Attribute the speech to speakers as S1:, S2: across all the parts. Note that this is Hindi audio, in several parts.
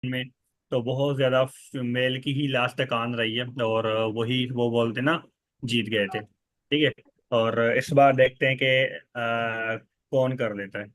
S1: में। तो बहुत ज्यादा मेल की ही लास्ट तक आन रही है, और वही वो बोलते ना जीत गए थे। ठीक है। और इस बार देखते हैं कि कौन कर लेता है।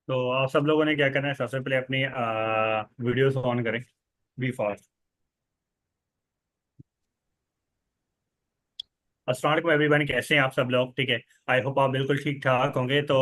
S1: तो आप सब लोगों ने क्या करना है, सबसे पहले अपनी वीडियोस ऑन करें। Be fast. अस्सलाम वालेकुम एवरीवन, कैसे हैं आप सब लोग? ठीक है। आई होप आप बिल्कुल ठीक ठाक होंगे। तो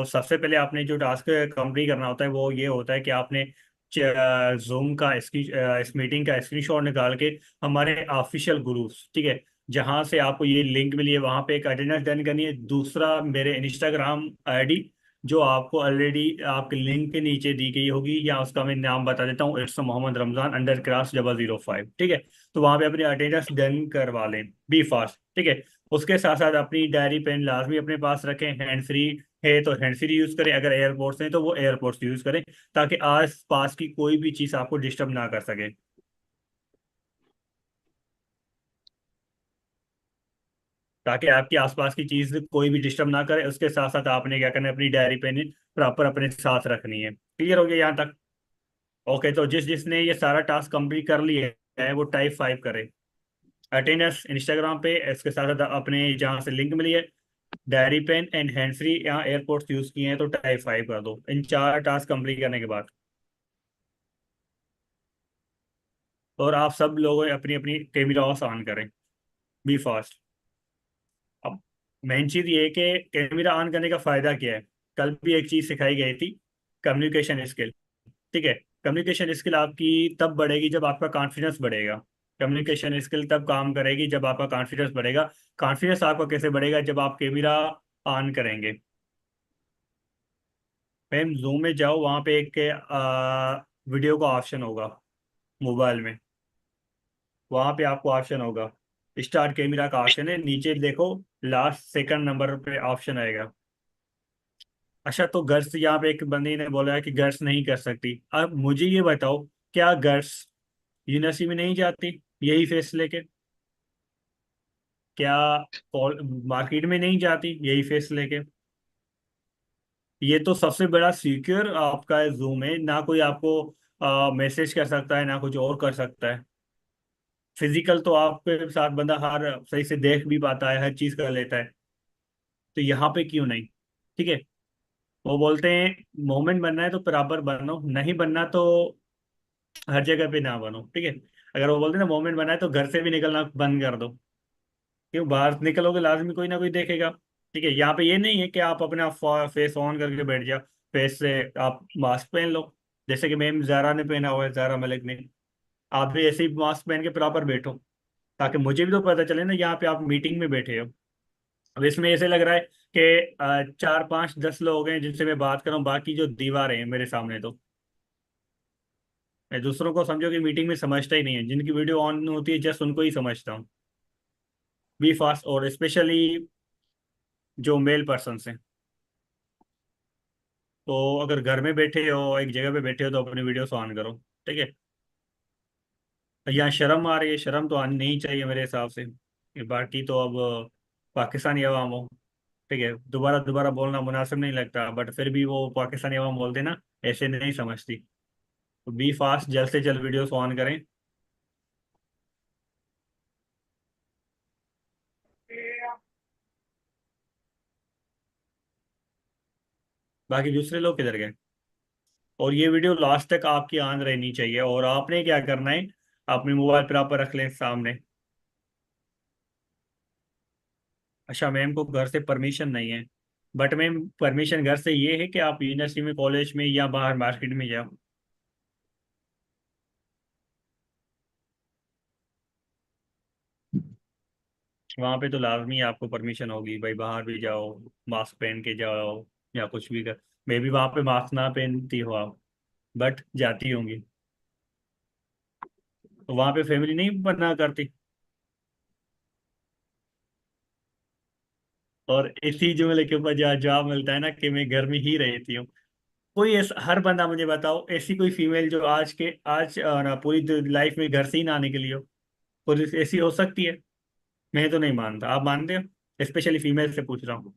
S1: सबसे पहले आपने जो टास्क कंप्लीट करना होता है वो ये होता है कि आपने जूम का इस मीटिंग का स्क्रीनशॉट निकाल के हमारे ऑफिशियल ग्रुप्स, ठीक है, जहां से आपको ये लिंक मिली है वहां पे एक अटेंडेंस डन करनी है। दूसरा मेरे इंस्टाग्राम आईडी जो आपको ऑलरेडी आपके लिंक के नीचे दी गई होगी, या उसका मैं नाम बता देता हूँ, it's Mohammad Ramzan under cross 005। ठीक है। तो वहां पे अपनी अटेंडेंस डन करवा लें। Be fast. ठीक है। उसके साथ साथ अपनी डायरी पेन लाजमी अपने पास रखें। हैंड फ्री है तो हैंड फ्री यूज करें, अगर एयरपोर्ट्स हैं तो वो एयरपोर्ट्स यूज करें, ताकि आस पास की कोई भी चीज आपको डिस्टर्ब ना कर सके। ताकि आपके आसपास की चीज कोई भी डिस्टर्ब ना करे। उसके साथ साथ आपने क्या करना है, अपनी डायरी पेन प्रॉपर अपने साथ रखनी है। क्लियर हो गया यहाँ तक? ओके। तो जिसने ये सारा टास्क कंप्लीट कर लिया है वो टाइप 5 करे अटेंडेंस इंस्टाग्राम पे। इसके साथ साथ अपने जहाँ से लिंक मिली है, diary pen and hand free, यहाँ एयरपोर्ट्स यूज किए हैं तो टाइप 5 कर दो इन चार टास्क कंप्लीट करने के बाद। और आप सब लोग अपनी अपनी कैमरा ऑन करें। Be fast. अब मेन चीज ये है कि कैमरा ऑन करने का फायदा क्या है। कल भी एक चीज सिखाई गई थी, कम्युनिकेशन स्किल। ठीक है। कम्युनिकेशन स्किल आपकी तब बढ़ेगी जब आपका कॉन्फिडेंस बढ़ेगा। कम्युनिकेशन स्किल तब काम करेगी जब आपका कॉन्फिडेंस बढ़ेगा। कॉन्फिडेंस आपका कैसे बढ़ेगा? जब आप कैमरा ऑन करेंगे। मैम जूम में जाओ, वहाँ पे एक वीडियो का ऑप्शन होगा मोबाइल में। वहाँ पे आपको ऑप्शन होगा, स्टार्ट कैमरा का ऑप्शन है, नीचे देखो, लास्ट सेकंड नंबर पे ऑप्शन आएगा। अच्छा, तो गर्ल्स यहाँ पे एक बंदी ने बोला है कि गर्ल्स नहीं कर सकती। अब मुझे ये बताओ, क्या गर्ल्स यूनिवर्सिटी में नहीं जाती यही फेस लेके? क्या मार्केट में नहीं जाती यही फेस लेके? ये तो सबसे बड़ा सिक्योर आपका जूम है, ना कोई आपको मैसेज कर सकता है ना कुछ और कर सकता है। फिजिकल तो आपके साथ बंदा हर सही से देख भी पाता है, हर चीज कर लेता है। तो यहाँ पे क्यों नहीं? ठीक है। वो बोलते हैं मोमेंट बनना है तो बराबर बनो, नहीं बनना तो हर जगह पे ना बनो। ठीक है। अगर वो बोलते हैं ना मोमेंट बनना है तो घर से भी निकलना बंद कर दो। क्यों? बाहर निकलोगे लाजमी कोई ना कोई देखेगा। ठीक है। यहाँ पे ये नहीं है कि आप अपना फेस ऑन करके बैठ जाओ, फेस से आप मास्क पहन लो, जैसे कि मैम जारा ने पहना हुआ है, जारा मलिक ने। आप भी ऐसे ही मास्क पहन के प्रॉपर बैठो, ताकि मुझे भी तो पता चले ना यहाँ पे आप मीटिंग में बैठे हो। अब इसमें ऐसे लग रहा है कि 4 5 10 लोग हैं जिनसे मैं बात कर रहा हूँ, बाकी जो दीवारें हैं मेरे सामने। तो मैं दूसरों को समझो कि मीटिंग में समझता ही नहीं है, जिनकी वीडियो ऑन होती है जस्ट उनको ही समझता हूँ। Be fast. और स्पेशली जो मेल पर्सन हैं। तो अगर घर में बैठे हो, एक जगह पे बैठे हो, तो अपनी वीडियो ऑन करो। ठीक है। यहाँ शर्म आ रही है, शर्म तो आनी नहीं चाहिए मेरे हिसाब से। ये बाकी तो अब पाकिस्तानी अवाम हो। ठीक है, दोबारा दोबारा बोलना मुनासिब नहीं लगता, बट फिर भी वो पाकिस्तानी अवाम बोलते ना, ऐसे नहीं समझती। तो बी फास्ट, जल्द से जल्द वीडियोस ऑन करें। बाकी दूसरे लोग किधर गए? और ये वीडियो लास्ट तक आपकी ऑन रहनी चाहिए, और आपने क्या करना है, अपने मोबाइल पर आप रख लें सामने। अच्छा, मैम को घर से परमिशन नहीं है, बट मैम परमिशन घर से ये है कि आप यूनिवर्सिटी में, कॉलेज में, या बाहर मार्केट में जाओ। वहां पे तो लाजमी आपको परमिशन होगी भाई, बाहर भी जाओ, मास्क पहन के जाओ, या कुछ भी कर। मे भी वहां पे मास्क ना पहनती हो आप, बट जाती होंगी। तो वहां पे फैमिली नहीं बना करती। और इसी जुमले के ऊपर जवाब मिलता है ना कि मैं घर में ही रहती हूँ। कोई ऐसा, हर बंदा मुझे बताओ, ऐसी कोई फीमेल जो आज ना पूरी लाइफ में घर से ही ना निकली हो। कोई ऐसी हो सकती है? मैं तो नहीं मानता, आप मानते हो? स्पेशली फीमेल से पूछ रहा हूँ।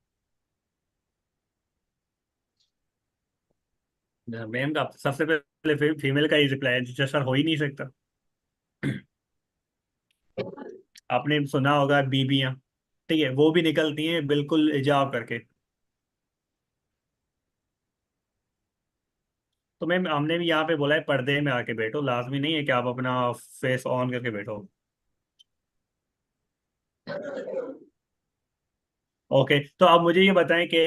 S1: मैम का सबसे पहले फीमेल का ही रिप्लाई है, जो सर हो ही नहीं सकता। आपने सुना होगा बीबियां, ठीक है, वो भी निकलती हैं बिल्कुल हिजाब करके। तो मैम हमने भी यहाँ पे बोला है पर्दे में आके बैठो, लाजमी नहीं है कि आप अपना फेस ऑन करके बैठो। ओके, तो आप मुझे ये बताएं कि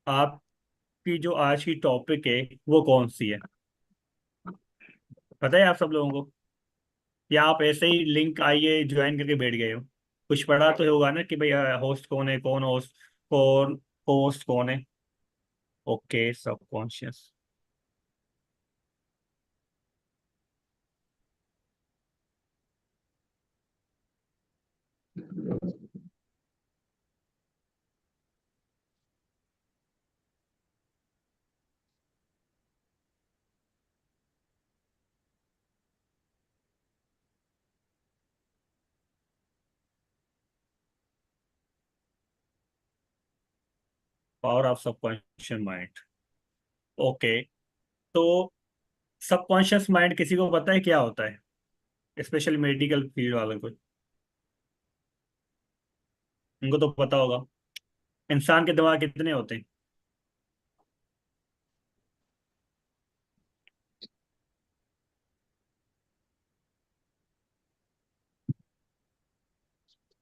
S1: आपकी जो आज की टॉपिक है वो कौन सी है? पता है आप सब लोगों को, या आप ऐसे ही लिंक आइए ज्वाइन करके बैठ गए हो? कुछ पढ़ा तो होगा ना कि भाई होस्ट कौन है, कौन होस्ट, कौन होस्ट कौन है? Okay, subconscious. Power of subconscious mind. Okay, तो सबकॉन्शियस माइंड किसी को पता है क्या होता है? स्पेशली मेडिकल फील्ड वालों को, उनको तो पता होगा। इंसान के दिमाग कितने होते हैं?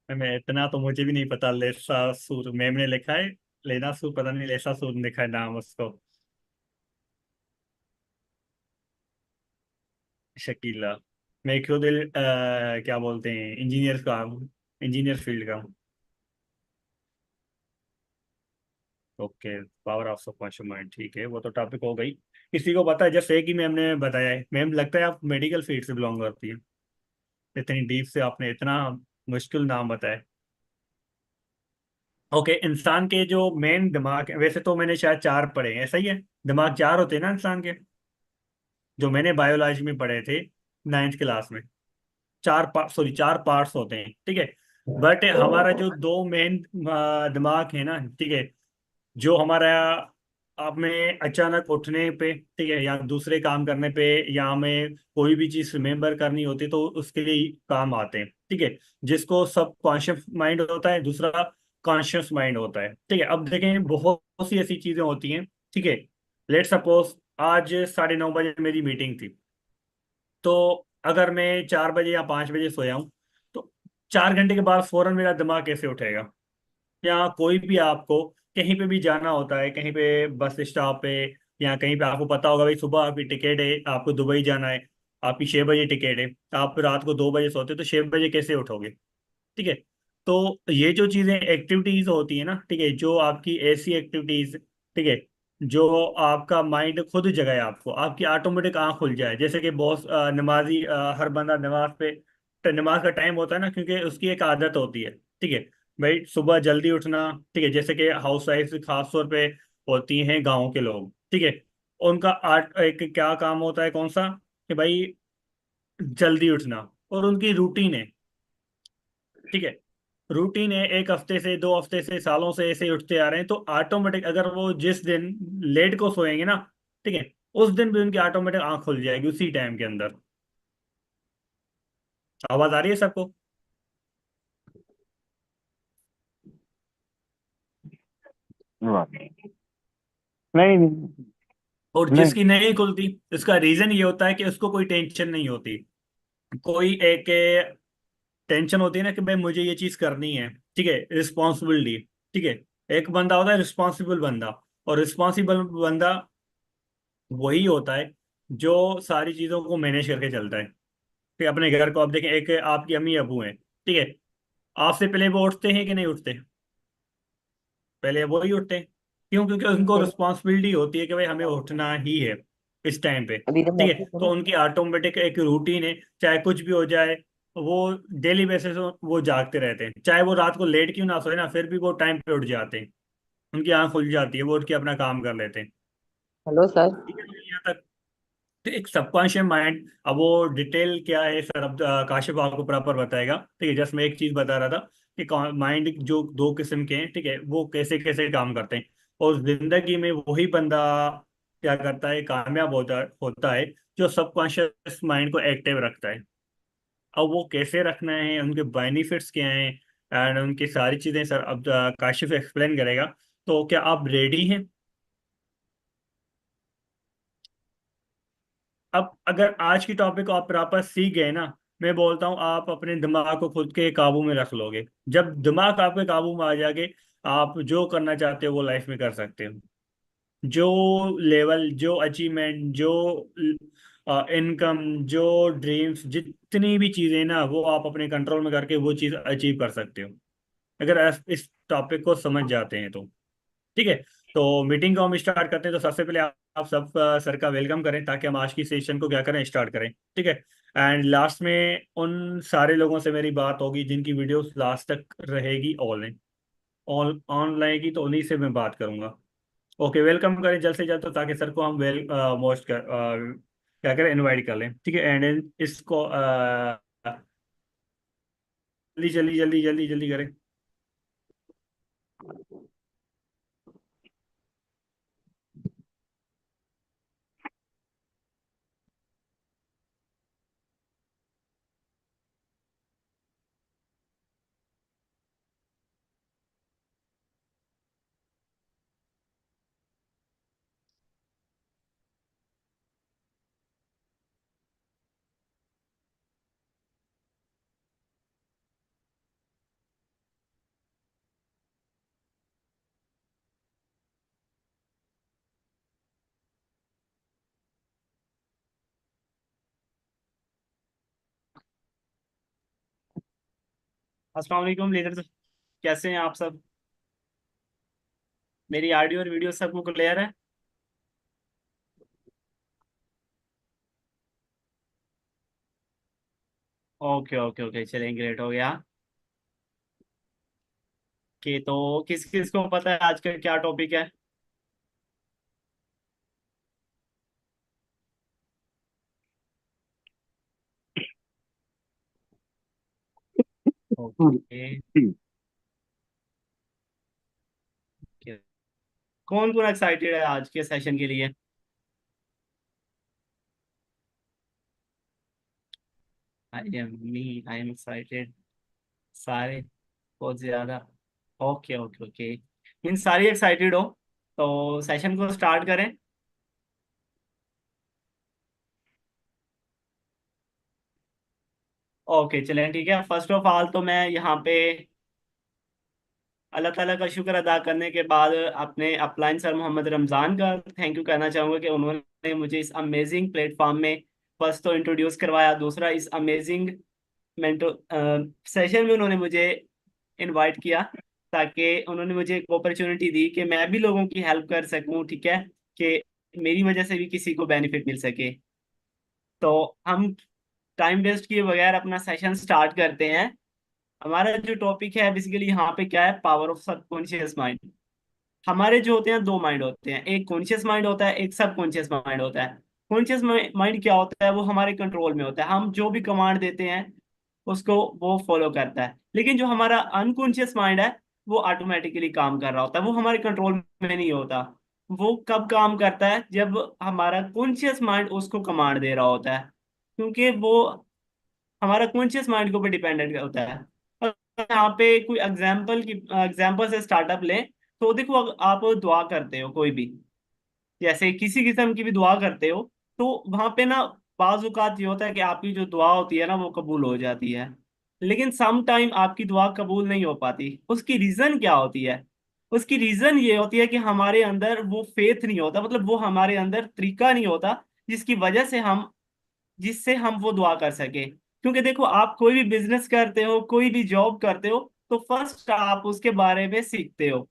S1: मैं इतना तो मुझे भी नहीं पता, लेसा सूर मैम ने लिखा है। लेना सूर पता नहीं, लेसा सूर लिखा है नाम उसको। शकीला। मैं खुद क्या बोलते हैं, इंजीनियर का हूँ, इंजीनियर फील्ड का हूँ। Okay, power of subconscious mind, ठीक है, वो तो टॉपिक हो गई। किसी को पता है? जैसे कि मैम ने बताया है, मैम लगता है आप मेडिकल फील्ड से बिलोंग करती है, इतनी डीप से आपने इतना मुश्किल नाम बताया। ओके, इंसान के जो मेन दिमाग है, वैसे तो मैंने शायद चार पढ़े हैं, ऐसा ही है? दिमाग चार होते हैं ना इंसान के, जो मैंने बायोलॉजी में पढ़े थे 9th क्लास में। चार पार्ट्स होते हैं, ठीक है। बट हमारा जो दो मेन दिमाग है ना, ठीक है, जो हमारा, आप में अचानक उठने पे, ठीक है, या दूसरे काम करने पे, या हमें कोई भी चीज रिमेम्बर करनी होती है, तो उसके लिए काम आते हैं, ठीक है। जिसको सब कॉन्शियस माइंड होता है, दूसरा कॉन्शियस माइंड होता है, ठीक है। अब देखें, बहुत सी ऐसी चीजें होती हैं, ठीक है। लेट सपोज आज 9:30 बजे मेरी मीटिंग थी, तो अगर मैं 4 बजे या 5 बजे सोया हूँ, तो 4 घंटे के बाद फौरन मेरा दिमाग कैसे उठेगा? या कोई भी आपको कहीं पे भी जाना होता है, कहीं पे बस स्टॉप पे, या कहीं पे आपको पता होगा भाई सुबह आपकी टिकट है, आपको दुबई जाना है, आपकी 6 बजे टिकट है, आप रात को 2 बजे सोते, तो 6 बजे कैसे उठोगे? ठीक है। तो ये जो चीजें एक्टिविटीज होती है ना, ठीक है, जो आपकी ऐसी एक्टिविटीज, ठीक है, जो आपका माइंड खुद जगाए आपको, आपकी ऑटोमेटिक आंख खुल जाए, जैसे कि बहुत नमाजी, हर बंदा नमाज पे, नमाज का टाइम होता है ना, क्योंकि उसकी एक आदत होती है, ठीक है, भाई सुबह जल्दी उठना, ठीक है, जैसे कि हाउस वाइफ खास तौर पे होती हैं गाँव के लोग, ठीक है। उनका आर्ट एक क्या काम होता है, कौन सा? कि भाई जल्दी उठना, और उनकी रूटीन है, ठीक है। रूटीन है, एक हफ्ते से, 2 हफ्ते से, सालों से ऐसे ही उठते आ रहे हैं, तो ऑटोमेटिक अगर वो जिस दिन लेट को सोएंगे ना, ठीक है, उस दिन भी उनकी ऑटोमेटिक आंख खुल जाएगी उसी टाइम के अंदर। आवाज आ रही है सबको?
S2: नहीं नहीं
S1: और
S2: नहीं।
S1: जिसकी नहीं खुलती, इसका रीजन ये होता है कि उसको कोई टेंशन नहीं होती। कोई एक टेंशन होती है ना कि भाई मुझे ये चीज करनी है, ठीक है, रिस्पॉन्सिबिलिटी। ठीक है, एक बंदा होता है रिस्पॉन्सिबल बंदा। और रिस्पॉन्सिबल बंदा वही होता है जो सारी चीजों को मैनेज करके चलता है। फिर अपने घर को आप देखें, एक आपकी अम्मी अबू हैं, ठीक है, आपसे पहले वो उठते हैं कि नहीं उठते? पहले वो ही उठते हैं। क्यों? क्योंकि उनको
S2: चलो,
S1: रिस्पॉन्सिबिलिटी होती है कि भाई हमें उठना ही है इस टाइम पे।
S2: अभी जब
S1: ठीक है,
S2: मैसेज
S1: तो
S2: करो।
S1: उनकी ऑटोमेटिक एक रूटीन है, चाहे कुछ भी हो जाए, वो डेली बेसिस वो जागते रहते हैं, चाहे वो रात को लेट क्यों ना सोए ना, फिर भी वो टाइम पे उठ जाते हैं। उनकी आंख खुल जाती है, वो उठ के अपना काम कर लेते हैं।
S2: Hello sir.
S1: ठीक है, तो यहाँ तक। तो एक सबकॉन्शियस माइंड, अब वो डिटेल क्या है सर, अब काशिफ आपको प्रॉपर बताएगा। ठीक है, जस्ट मैं एक चीज बता रहा था कि माइंड जो दो किस्म के हैं, ठीक है, वो कैसे कैसे काम करते हैं। और जिंदगी में वही बंदा क्या करता है, कामयाब होता होता है जो सबकॉन्शियस माइंड को एक्टिव रखता है। अब वो कैसे रखना है, उनके बेनिफिट्स क्या हैं, एंड उनकी सारी चीजें सर अब काशिफ एक्सप्लेन करेगा। तो क्या आप रेडी हैं? अब अगर आज की टॉपिक को आप प्रॉपर सीख गए ना, मैं बोलता हूँ आप अपने दिमाग को खुद के काबू में रख लोगे। जब दिमाग आपके काबू में आ जाके, आप जो करना चाहते हो वो लाइफ में कर सकते हो। जो लेवल, जो अचीवमेंट, जो इनकम, जो ड्रीम्स, जितनी भी चीजें ना, वो आप अपने कंट्रोल में करके वो चीज अचीव कर सकते हो, अगर आप इस टॉपिक को समझ जाते हैं तो। ठीक है, तो मीटिंग को हम स्टार्ट करते हैं। तो सबसे पहले आप सब सर का वेलकम करें, ताकि हम आज की सेशन को क्या करें, स्टार्ट करें। ठीक है, एंड लास्ट में उन सारे लोगों से मेरी बात होगी जिनकी वीडियो लास्ट तक रहेगी ऑनलाइन। ऑनलाइन की तो उन्हीं से मैं बात करूंगा। ओके, वेलकम करें जल्द से जल्द, तो ताकि सर को हम मोस्ट क्या करें, इनवाइट कर लें। ठीक है, एंड इसको जल्दी जल्दी जल्दी जल्दी जल्दी करें। अस्सलाम वालेकुम लीडर, कैसे हैं आप सब? मेरी ऑडियो और वीडियो सबको क्लियर है? ओके ओके ओके, चलें, ग्रेट हो गया। कि तो किस किस को पता है आज का क्या टॉपिक है? ओके। कौन कौन एक्साइटेड है आज के सेशन के लिए? I am excited. सारे बहुत ज्यादा। ओके ओके ओके, इन सारी एक्साइटेड हो तो सेशन को स्टार्ट करें। ओके चलें, ठीक है। फर्स्ट ऑफ ऑल तो मैं यहाँ पे अल्लाह ताला का शुक्र अदा करने के बाद अपने अपलाइन सर मोहम्मद रमज़ान का थैंक यू कहना चाहूँगा कि उन्होंने मुझे इस अमेजिंग प्लेटफॉर्म में फर्स्ट तो इंट्रोड्यूस करवाया, दूसरा इस अमेजिंग मेंटो सेशन में उन्होंने मुझे इनवाइट किया, ताकि उन्होंने मुझे एक अपॉर्चुनिटी दी कि मैं भी लोगों की हेल्प कर सकूं, ठीक है, कि मेरी वजह से भी किसी को बेनिफिट मिल सके। तो हम टाइम वेस्ट किए बगैर अपना सेशन स्टार्ट करते हैं। हमारा जो टॉपिक है बेसिकली यहाँ पे क्या है, पावर ऑफ सबकॉन्शियस माइंड। हमारे जो होते हैं दो माइंड होते हैं, एक कॉन्शियस माइंड होता है, एक सबकॉन्शियस माइंड होता है। कॉन्शियस माइंड क्या होता है, वो हमारे कंट्रोल में होता है, हम जो भी कमांड देते हैं उसको वो फॉलो करता है। लेकिन जो हमारा अनकॉन्शियस माइंड है वो ऑटोमेटिकली काम कर रहा होता है, वो हमारे कंट्रोल में नहीं होता। वो कब काम करता है, जब हमारा कॉन्शियस माइंड उसको कमांड दे रहा होता है। क्योंकि वो
S3: हमारा कॉन्शियस माइंड के ऊपर डिपेंडेंट होता है। और यहाँ पे कोई एग्जाम्पल से स्टार्टअप लें, तो देखो आप दुआ करते हो कोई भी, जैसे किसी किस्म की भी दुआ करते हो, तो वहां पे ना बाज औकात ये होता है कि आपकी जो दुआ होती है ना वो कबूल हो जाती है। लेकिन सम टाइम आपकी दुआ कबूल नहीं हो पाती। उसकी रीजन क्या होती है? उसकी रीजन ये होती है कि हमारे अंदर वो फेथ नहीं होता, मतलब वो हमारे अंदर तरीका नहीं होता जिसकी वजह से हम जिससे हम वो दुआ कर सके। क्योंकि देखो, आप कोई भी बिजनेस करते हो, कोई भी जॉब करते हो, तो फर्स्ट आप उसके बारे में सीखते हो।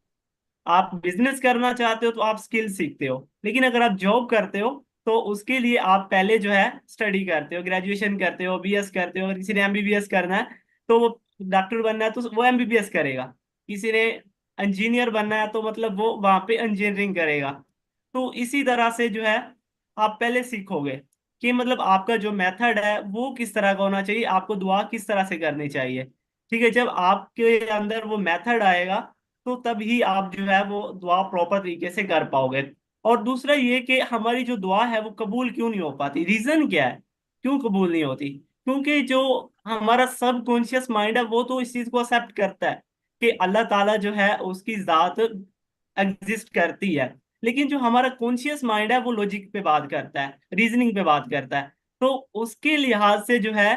S3: आप बिजनेस करना चाहते हो तो आप स्किल सीखते हो, लेकिन अगर आप जॉब करते हो तो उसके लिए आप पहले जो है स्टडी करते हो, ग्रेजुएशन करते हो, बीएस करते हो। अगर किसी ने एमबीबीएस करना है तो वो डॉक्टर बनना है तो वो एमबीबीएस करेगा। किसी ने इंजीनियर बनना है तो मतलब वो वहां पे इंजीनियरिंग करेगा। तो इसी तरह से जो है आप पहले सीखोगे कि मतलब आपका जो मेथड है वो किस तरह का होना चाहिए, आपको दुआ किस तरह से करनी चाहिए। ठीक है, जब आपके अंदर वो मेथड आएगा तो तभी आप जो है वो दुआ प्रॉपर तरीके से कर पाओगे। और दूसरा ये कि हमारी जो दुआ है वो कबूल क्यों नहीं हो पाती, रीजन क्या है, क्यों कबूल नहीं होती? क्योंकि जो हमारा सब कॉन्शियस माइंड है वो तो इस चीज को एक्सेप्ट करता है कि अल्लाह ताला जो है उसकी जात एग्जिस्ट करती है। लेकिन जो हमारा कॉन्शियस माइंड है वो लॉजिक पे बात करता है, रीजनिंग पे बात करता है। तो उसके लिहाज से जो है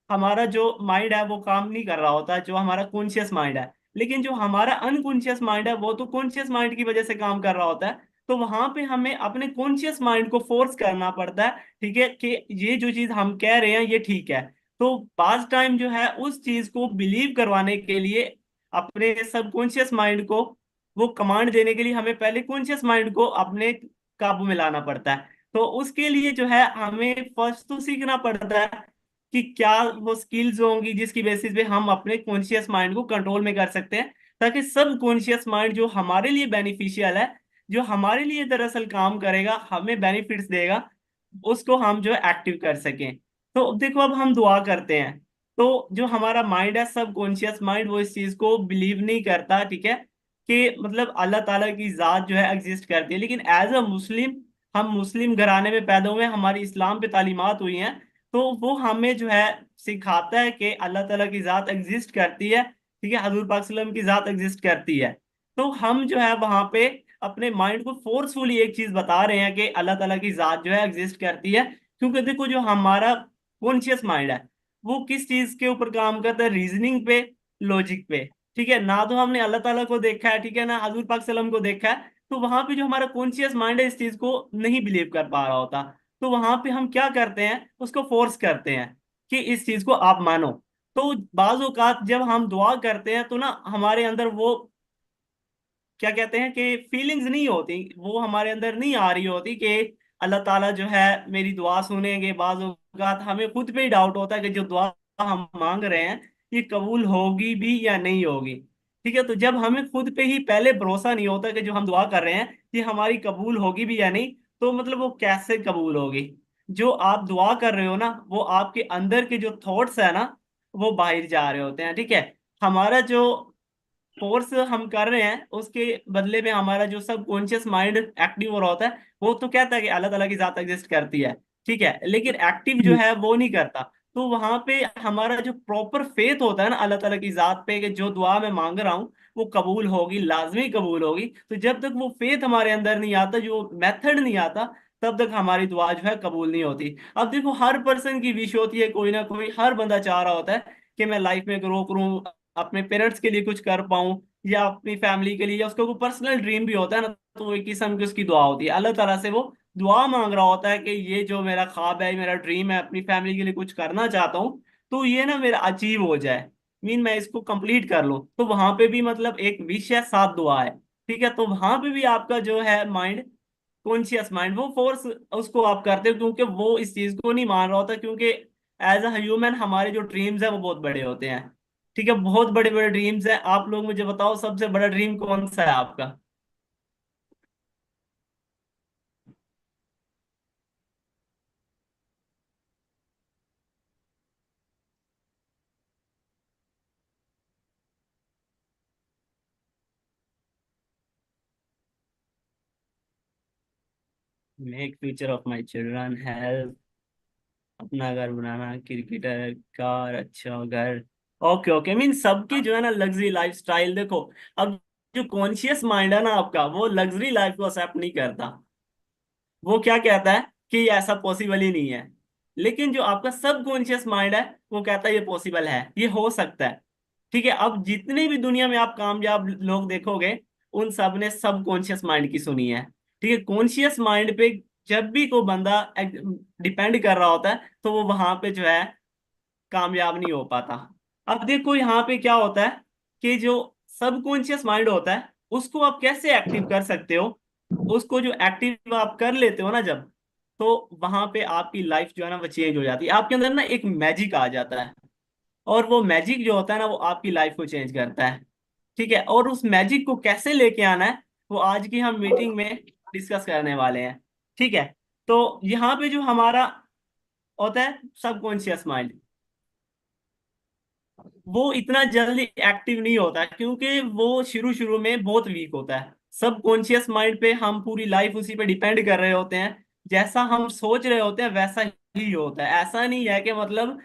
S3: हमारा जो माइंड है वो काम नहीं कर रहा होता, जो हमारा कॉन्शियस माइंड है। लेकिन जो हमारा अनकॉन्शियस माइंड है वो तो कॉन्शियस माइंड की वजह से काम कर रहा होता है। तो वहां पे हमें अपने कॉन्शियस माइंड को फोर्स करना पड़ता है, ठीक है, कि ये जो चीज हम कह रहे हैं ये ठीक है। तो पास टाइम जो है उस चीज को बिलीव करवाने के लिए अपने सबकॉन्शियस माइंड को वो कमांड देने के लिए हमें पहले कॉन्शियस माइंड को अपने काबू में लाना पड़ता है। तो उसके लिए जो है हमें फर्स्ट तो सीखना पड़ता है कि क्या वो स्किल्स होंगी जिसकी बेसिस पे हम अपने कॉन्शियस माइंड को कंट्रोल में कर सकते हैं, ताकि सब कॉन्शियस माइंड जो हमारे लिए बेनिफिशियल है, जो हमारे लिए दरअसल काम करेगा, हमें बेनिफिट्स देगा, उसको हम जो एक्टिव कर सकें। तो देखो, अब हम दुआ करते हैं तो जो हमारा माइंड है, सब कॉन्शियस माइंड, वो इस चीज को बिलीव नहीं करता, ठीक है, कि मतलब अल्लाह ताला की जात जो है एग्जिस्ट करती है। लेकिन एज अ मुस्लिम, हम मुस्लिम घराने में पैदा हुए हैं, हमारी इस्लाम पे तालीमात हुई हैं, तो वो हमें जो है सिखाता है कि अल्लाह ताला की जात एग्जिस्ट करती है, ठीक है, हजूर पाक सल्लम की जात एग्जिस्ट करती है। तो हम जो है वहां पे अपने माइंड को फोर्सफुली एक चीज बता रहे हैं कि अल्लाह ताला की जात जो है एग्जिस्ट करती है। क्योंकि देखो, जो हमारा कॉन्शियस माइंड है वो किस चीज के ऊपर काम करता है, रीजनिंग पे, लॉजिक पे। ठीक है ना, तो हमने अल्लाह ताला को देखा है, ठीक है ना, हजूर पाक सल्लम को देखा है, तो वहां पे जो हमारा कॉन्शियस माइंड है इस चीज को नहीं बिलीव कर पा रहा होता। तो वहां पे हम क्या करते हैं, उसको फोर्स करते हैं कि इस चीज को आप मानो। तो बाज औकात जब हम दुआ करते हैं तो ना हमारे अंदर वो क्या कहते हैं कि फीलिंग्स नहीं होती, वो हमारे अंदर नहीं आ रही होती कि अल्लाह ताला जो है मेरी दुआ सुनेंगे। बाज औकात हमें खुद पे ही डाउट होता है कि जो दुआ हम मांग रहे हैं ये कबूल होगी भी या नहीं होगी। ठीक है, तो जब हमें खुद पे ही पहले भरोसा नहीं होता कि जो हम दुआ कर रहे हैं ये हमारी कबूल होगी भी या नहीं, तो मतलब वो कैसे कबूल होगी? जो आप दुआ कर रहे हो ना, वो आपके अंदर के जो थॉट्स है ना वो बाहर जा रहे होते हैं, ठीक है। हमारा जो फोर्स हम कर रहे हैं उसके बदले में हमारा जो सब कॉन्शियस माइंड एक्टिव हो रहा होता है, वो तो कहता है कि अल्लाह ताला की जात एग्जिस्ट करती है, ठीक है, लेकिन एक्टिव जो है वो नहीं करता। तो वहां पे हमारा जो प्रॉपर फेथ होता है ना अल्लाह ताला की जात पे, कि जो दुआ मैं मांग रहा हूँ वो कबूल होगी, लाजमी कबूल होगी, तो जब तक वो फेथ हमारे अंदर नहीं आता, जो मेथड नहीं आता, तब तक हमारी दुआ जो है कबूल नहीं होती। अब देखो, हर पर्सन की विश होती है, कोई ना कोई, हर बंदा चाह रहा होता है कि मैं लाइफ में ग्रो करूं, अपने पेरेंट्स के लिए कुछ कर पाऊं, या अपनी फैमिली के लिए, या उसका कोई पर्सनल ड्रीम भी होता है ना, तो वो एक किस्म की उसकी दुआ होती है। अल्लाह ताला से वो दुआ मांग रहा होता है कि ये जो मेरा ख्वाब है, मेरा ड्रीम है, अपनी फैमिली के लिए कुछ करना चाहता हूँ, तो ये ना मेरा अचीव हो जाए, मीन मैं इसको कंप्लीट कर लूँ। तो वहां पे भी मतलब एक विश है, साथ दुआ है, ठीक है। तो वहां पे भी आपका जो है माइंड, कॉन्शियस माइंड, वो फोर्स उसको आप करते हो, क्योंकि वो इस चीज को नहीं मान रहा होता। क्योंकि एज अ ह्यूमन हमारे जो ड्रीम्स है वो बहुत बड़े होते हैं, ठीक है, बहुत बड़े बड़े ड्रीम्स हैं। आप लोग मुझे बताओ, सबसे बड़ा ड्रीम कौन सा है आपका? Make future of my children help अपना घर बनाना, क्रिकेटर, कार, अच्छा घर। ओके ओके, मीन सबकी जो है ना लग्जरी लाइफ स्टाइल। देखो अब जो कॉन्शियस माइंड है ना आपका, वो लग्जरी लाइफ को एक्सेप्ट नहीं करता। वो क्या कहता है कि ये ऐसा पॉसिबल ही नहीं है। लेकिन जो आपका सबकॉन्शियस माइंड है, वो कहता है ये पॉसिबल है, ये हो सकता है। ठीक है, अब जितने भी दुनिया में आप कामयाब लोग देखोगे, उन सब ने सबकॉन्शियस माइंड की सुनी है। ठीक है, कॉन्शियस माइंड पे जब भी कोई बंदा डिपेंड कर रहा होता है, तो वो वहां पे जो है कामयाब नहीं हो पाता। अब देखो यहाँ पे क्या होता है कि जो सबकॉन्शियस माइंड होता है, उसको आप कैसे एक्टिव कर सकते हो। उसको जो एक्टिव आप कर लेते हो ना जब, तो वहां पे आपकी लाइफ जो है ना वो चेंज हो जाती है। आपके अंदर ना एक मैजिक आ जाता है, और वो मैजिक जो होता है ना वो आपकी लाइफ को चेंज करता है। ठीक है, और उस मैजिक को कैसे लेके आना है, वो आज की हम मीटिंग में डिस्कस करने वाले हैं। ठीक है, तो यहाँ पे जो हमारा होता है सबकॉन्शियस माइंड, वो इतना जल्दी एक्टिव नहीं होता, क्योंकि वो शुरू शुरू में बहुत वीक होता है। सबकॉन्शियस माइंड पे हम पूरी लाइफ उसी पे डिपेंड कर रहे होते हैं। जैसा हम सोच रहे होते हैं वैसा ही होता है। ऐसा नहीं है कि मतलब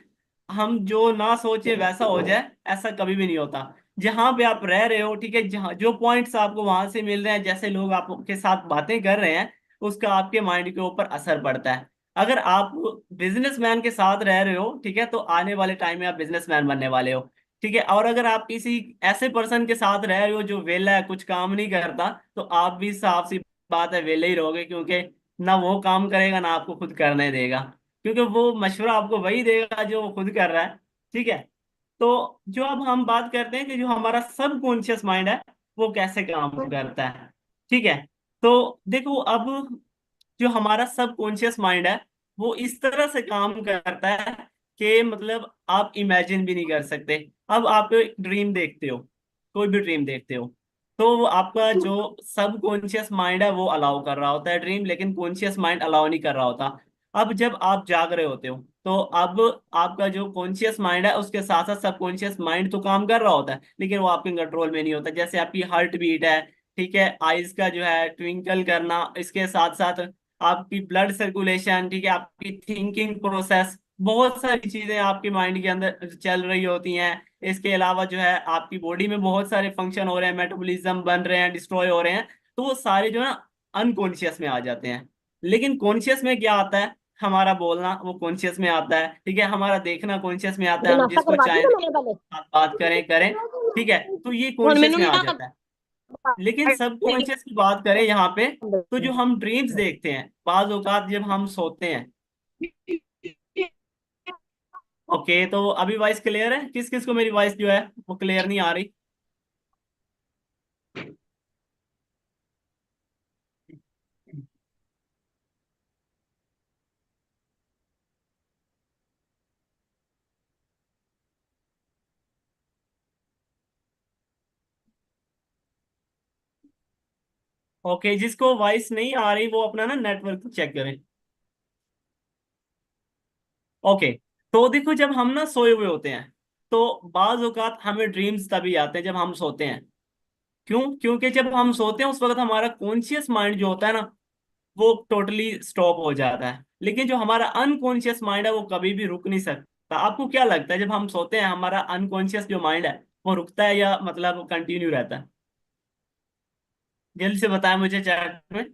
S3: हम जो ना सोचे वैसा हो जाए, ऐसा कभी भी नहीं होता। जहां पे आप रह रहे हो, ठीक है, जहाँ जो पॉइंट्स आपको वहां से मिल रहे हैं, जैसे लोग आपके साथ बातें कर रहे हैं, उसका आपके माइंड के ऊपर असर पड़ता है। अगर आप बिजनेसमैन के साथ रह रहे हो, ठीक है, तो आने वाले टाइम में आप बिजनेसमैन बनने वाले हो। ठीक है, और अगर आप किसी ऐसे पर्सन के साथ रह रहे हो जो वेला है, कुछ काम नहीं करता, तो आप भी साफ सी बात है वेले ही रहोगे, क्योंकि ना वो काम करेगा ना आपको खुद करने देगा। क्योंकि वो मशवरा आपको वही देगा जो वो खुद कर रहा है। ठीक है, तो जो अब हम बात करते हैं कि जो हमारा सबकॉन्शियस माइंड है, वो कैसे काम करता है। ठीक है, तो देखो अब जो हमारा सबकॉन्शियस माइंड है, वो इस तरह से काम करता है कि मतलब आप इमेजिन भी नहीं कर सकते। अब आप ड्रीम देखते हो, कोई भी ड्रीम देखते हो, तो वो आपका जो सबकॉन्शियस माइंड है वो अलाउ कर रहा होता है ड्रीम, लेकिन कॉन्शियस माइंड अलाउ नहीं कर रहा होता। अब जब आप जाग रहे होते हो, तो अब आपका जो कॉन्शियस माइंड है उसके साथ साथ सबकॉन्शियस माइंड तो काम कर रहा होता है, लेकिन वो आपके कंट्रोल में नहीं होता। जैसे आपकी हार्ट बीट है, ठीक है, आइज का जो है ट्विंकल करना, इसके साथ साथ आपकी ब्लड सर्कुलेशन, ठीक है, आपकी थिंकिंग प्रोसेस, बहुत सारी चीजें आपके माइंड के अंदर चल रही होती हैं। इसके अलावा जो है आपकी बॉडी में बहुत सारे फंक्शन हो रहे हैं, मेटाबॉलिज्म बन रहे हैं, डिस्ट्रॉय हो रहे हैं, तो वो सारे जो है अनकॉन्शियस में आ जाते हैं। लेकिन कॉन्शियस में क्या आता है, हमारा बोलना वो कॉन्शियस में आता है, ठीक है, हमारा देखना कॉन्शियस में आता
S2: ये
S3: है, हम
S2: नाश्ता
S3: जिसको
S2: करवा दी
S3: चाहें
S2: ना मैंने पहले।
S3: बात करें करें। ठीक है, तो ये
S2: ਹੁਣ
S3: कॉन्शियस
S2: ਮੈਨੂੰ
S3: में आ
S2: ना
S3: जाता है। लेकिन सबकॉन्शियस की बात करें यहाँ पे, तो जो हम ड्रीम्स देखते हैं, बाज औकात जब हम सोते हैं। ओके, तो अभी वॉइस क्लियर है? किस किस को मेरी वॉइस जो है वो क्लियर नहीं आ रही? ओके, जिसको वॉइस नहीं आ रही वो अपना ना नेटवर्क चेक करें। ओके, तो देखो जब हम ना सोए हुए होते हैं, तो बाज औकात हमें ड्रीम्स तभी आते हैं जब हम सोते हैं। क्यों? क्योंकि जब हम सोते हैं उस वक्त हमारा कॉन्शियस माइंड जो होता है ना, वो टोटली स्टॉप हो जाता है। लेकिन जो हमारा अनकॉन्शियस माइंड है वो कभी भी रुक नहीं सकता। आपको क्या लगता है, जब हम सोते हैं हमारा अनकॉन्शियस जो माइंड है वो रुकता है या मतलब कंटिन्यू रहता है? जल्दी से बताएं मुझे चैट में।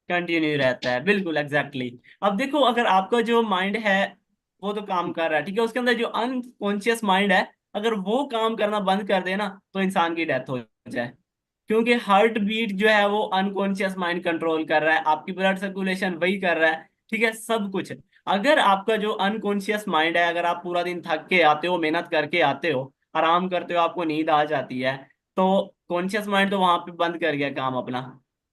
S3: कंटिन्यू रहता है, बिल्कुल एग्जैक्टली अब देखो अगर आपका जो माइंड है वो तो काम कर रहा है, ठीक है, उसके अंदर जो अनकॉन्शियस माइंड है, अगर वो काम करना बंद कर देना, तो इंसान की डेथ हो जाए। क्योंकि हार्ट बीट जो है वो अनकॉन्शियस माइंड कंट्रोल कर रहा है, आपकी ब्लड सर्कुलेशन वही कर रहा है, ठीक है, सब कुछ। अगर आपका जो अनकॉन्शियस माइंड है, अगर आप पूरा दिन थक के आते हो, मेहनत करके आते हो, आराम करते हो, आपको नींद आ जाती है, तो कॉन्शियस माइंड तो वहां पे बंद कर गया काम अपना।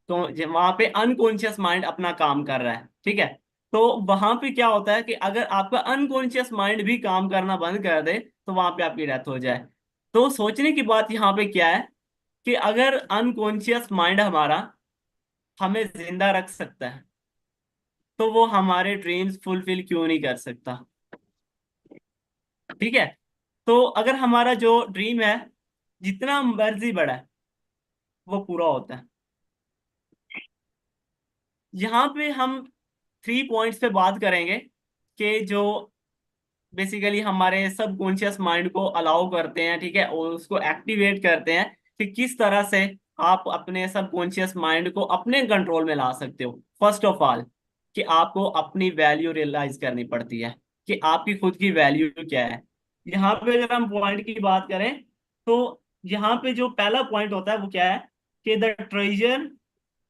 S3: तो वहां पे अनकॉन्शियस माइंड अपना काम कर रहा है, ठीक है। तो वहां पे क्या होता है कि अगर आपका अनकॉन्शियस माइंड भी काम करना बंद कर दे, तो वहां पे आपकी डेथ हो जाए। तो सोचने की बात यहाँ पे क्या है कि अगर अनकॉन्शियस माइंड हमारा हमें जिंदा रख सकता है, तो वो हमारे ड्रीम्स फुलफिल क्यों नहीं कर सकता? ठीक है, तो अगर हमारा जो ड्रीम है जितना मर्जी बड़ा है, वो पूरा होता है। यहाँ पे हम 3 पॉइंट्स पे बात करेंगे कि जो बेसिकली हमारे सबकॉन्शियस माइंड को अलाउ करते हैं, ठीक है, और उसको एक्टिवेट करते हैं कि किस तरह से आप अपने सबकॉन्शियस माइंड को अपने कंट्रोल में ला सकते हो। फर्स्ट ऑफ ऑल, कि आपको अपनी वैल्यू रियलाइज करनी पड़ती है कि आपकी खुद की वैल्यू क्या है। यहाँ पे अगर हम पॉइंट की बात करें तो यहाँ पे जो पहला पॉइंट होता है वो क्या है कि the treasure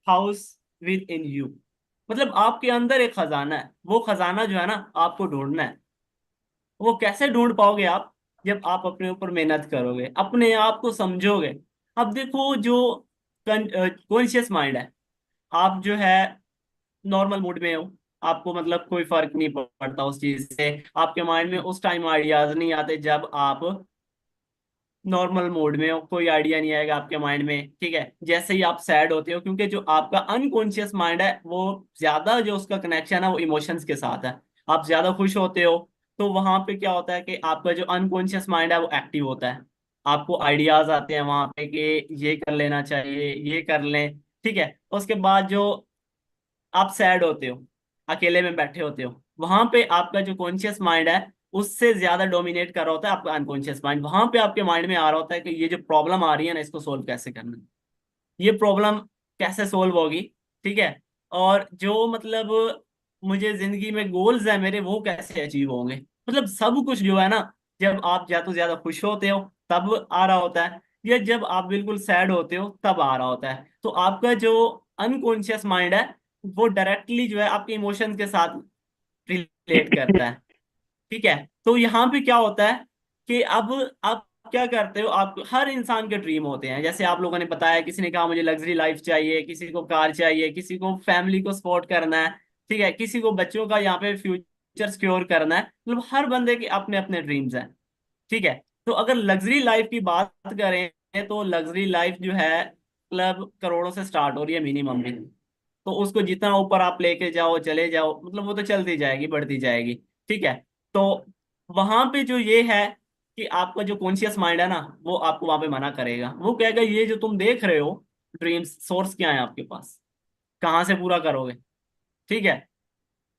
S3: house with in you. मतलब आपके अंदर एक खजाना है, वो खजाना जो है ना आपको ढूंढना है। वो कैसे ढूंढ पाओगे आप? जब आप अपने ऊपर मेहनत करोगे, अपने आप को समझोगे। अब देखो, जो कॉन्शियस माइंड है, आप जो है नॉर्मल मूड में हो, आपको मतलब कोई फर्क नहीं पड़ता उस चीज से, आपके माइंड में उस टाइम आइडियाज नहीं आते। जब आप नॉर्मल मोड में हो, कोई आइडिया नहीं आएगा आपके माइंड में, ठीक है। जैसे ही आप सैड होते हो, क्योंकि जो आपका अनकॉन्शियस माइंड है वो ज्यादा, जो उसका कनेक्शन है वो इमोशंस के साथ है। आप ज्यादा खुश होते हो तो वहां पे क्या होता है कि आपका जो अनकॉन्शियस माइंड है वो एक्टिव होता है। आपको आइडियाज आते हैं वहां पे कि ये कर लेना चाहिए, ये कर लें, ठीक है। उसके बाद जो आप सैड होते हो, अकेले में बैठे होते हो, वहां पे आपका जो कॉन्शियस माइंड है उससे ज्यादा डोमिनेट कर रहा होता है आपका अनकॉन्शियस माइंड। वहां पे आपके माइंड में आ रहा होता है कि ये जो प्रॉब्लम आ रही है ना, इसको सोल्व कैसे करना है, ये प्रॉब्लम कैसे सोल्व होगी, ठीक है। और जो मतलब मुझे जिंदगी में गोल्स है मेरे, वो कैसे अचीव होंगे। मतलब सब कुछ जो है ना, जब आप या तो ज्यादा खुश होते हो तब आ रहा होता है, या जब आप बिल्कुल सैड होते हो तब आ रहा होता है। तो आपका जो अनकॉन्शियस माइंड है वो डायरेक्टली जो है आपके इमोशंस के साथ रिलेट करता है, ठीक है। तो यहाँ पे क्या होता है कि अब आप क्या करते हो, आप हर इंसान के ड्रीम होते हैं। जैसे आप लोगों ने बताया, किसी ने कहा मुझे लग्जरी लाइफ चाहिए, किसी को कार चाहिए, किसी को फैमिली को सपोर्ट करना है, ठीक है, किसी को बच्चों का यहाँ पे फ्यूचर सिक्योर करना है। मतलब हर बंदे के अपने अपने ड्रीम्स हैं, ठीक है। तो अगर लग्जरी लाइफ की बात करें तो लग्जरी लाइफ जो है मतलब करोड़ों से स्टार्ट हो रही है मिनिमम भी। तो उसको जितना ऊपर आप लेके जाओ, चले जाओ, मतलब वो तो चलती जाएगी, बढ़ती जाएगी, ठीक है। तो वहां पे जो ये है कि आपका जो कॉन्शियस माइंड है ना, वो आपको वहां पे मना करेगा। वो कहेगा ये जो तुम देख रहे हो ड्रीम्स, सोर्स क्या है आपके पास, कहाँ से पूरा करोगे, ठीक है।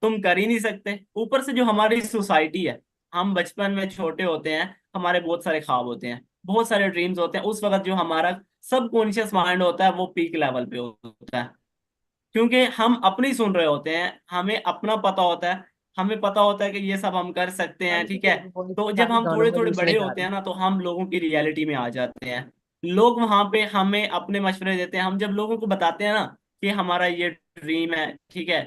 S3: तुम कर ही नहीं सकते। ऊपर से जो हमारी सोसाइटी है, हम बचपन में छोटे होते हैं, हमारे बहुत सारे ख्वाब होते हैं, बहुत सारे ड्रीम्स होते हैं। उस वक्त जो हमारा सबकॉन्शियस माइंड होता है वो पीक लेवल पे होता है, क्योंकि हम अपनी सुन रहे होते हैं, हमें अपना पता होता है, हमें पता होता है कि ये सब हम कर सकते हैं,
S2: आंटी
S3: ठीक है।
S2: तेरे को वॉइस
S3: तो
S2: आ
S3: जब
S2: रही,
S3: हम
S2: गानों
S3: थोड़े
S2: में
S3: थोड़े
S2: दूसरे
S3: बड़े
S2: गा
S3: होते
S2: रही।
S3: हैं ना, तो हम लोगों की रियलिटी में आ जाते हैं। लोग वहां पे हमें अपने मशवरे देते हैं। हम जब लोगों को बताते हैं ना कि हमारा ये ड्रीम है, ठीक है,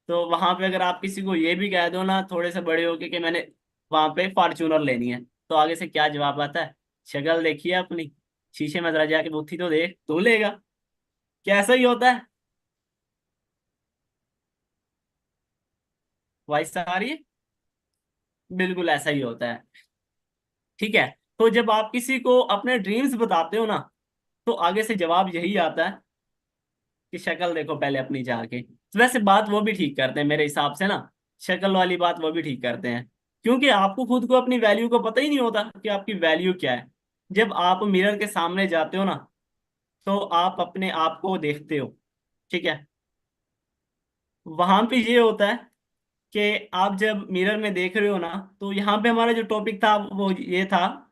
S3: तो वहां पे अगर आप किसी को ये भी कह दो ना थोड़े से बड़े होके कि मैंने वहां पे फॉर्च्यूनर लेनी है, तो आगे से क्या जवाब आता है? शक्ल देखिए अपनी, शीशे में जरा जाके बुत्थी तो देख, तू लेगा। कैसा ही होता है। वॉइस आ रही है? बिल्कुल ऐसा ही होता है, ठीक है। तो जब आप किसी को अपने ड्रीम्स बताते हो ना, तो आगे से जवाब यही आता है कि शक्ल देखो पहले अपनी जाके। तो वैसे बात वो भी ठीक करते हैं मेरे हिसाब से ना, शक्ल वाली बात वो भी ठीक करते हैं, क्योंकि आपको खुद को अपनी वैल्यू को पता ही नहीं होता कि आपकी वैल्यू क्या है। जब आप मिरर के सामने जाते हो ना, तो आप अपने आप को देखते हो, ठीक है। वहां पे ये होता है कि आप जब मिरर में देख रहे हो ना, तो यहाँ पे हमारा जो टॉपिक था वो ये था,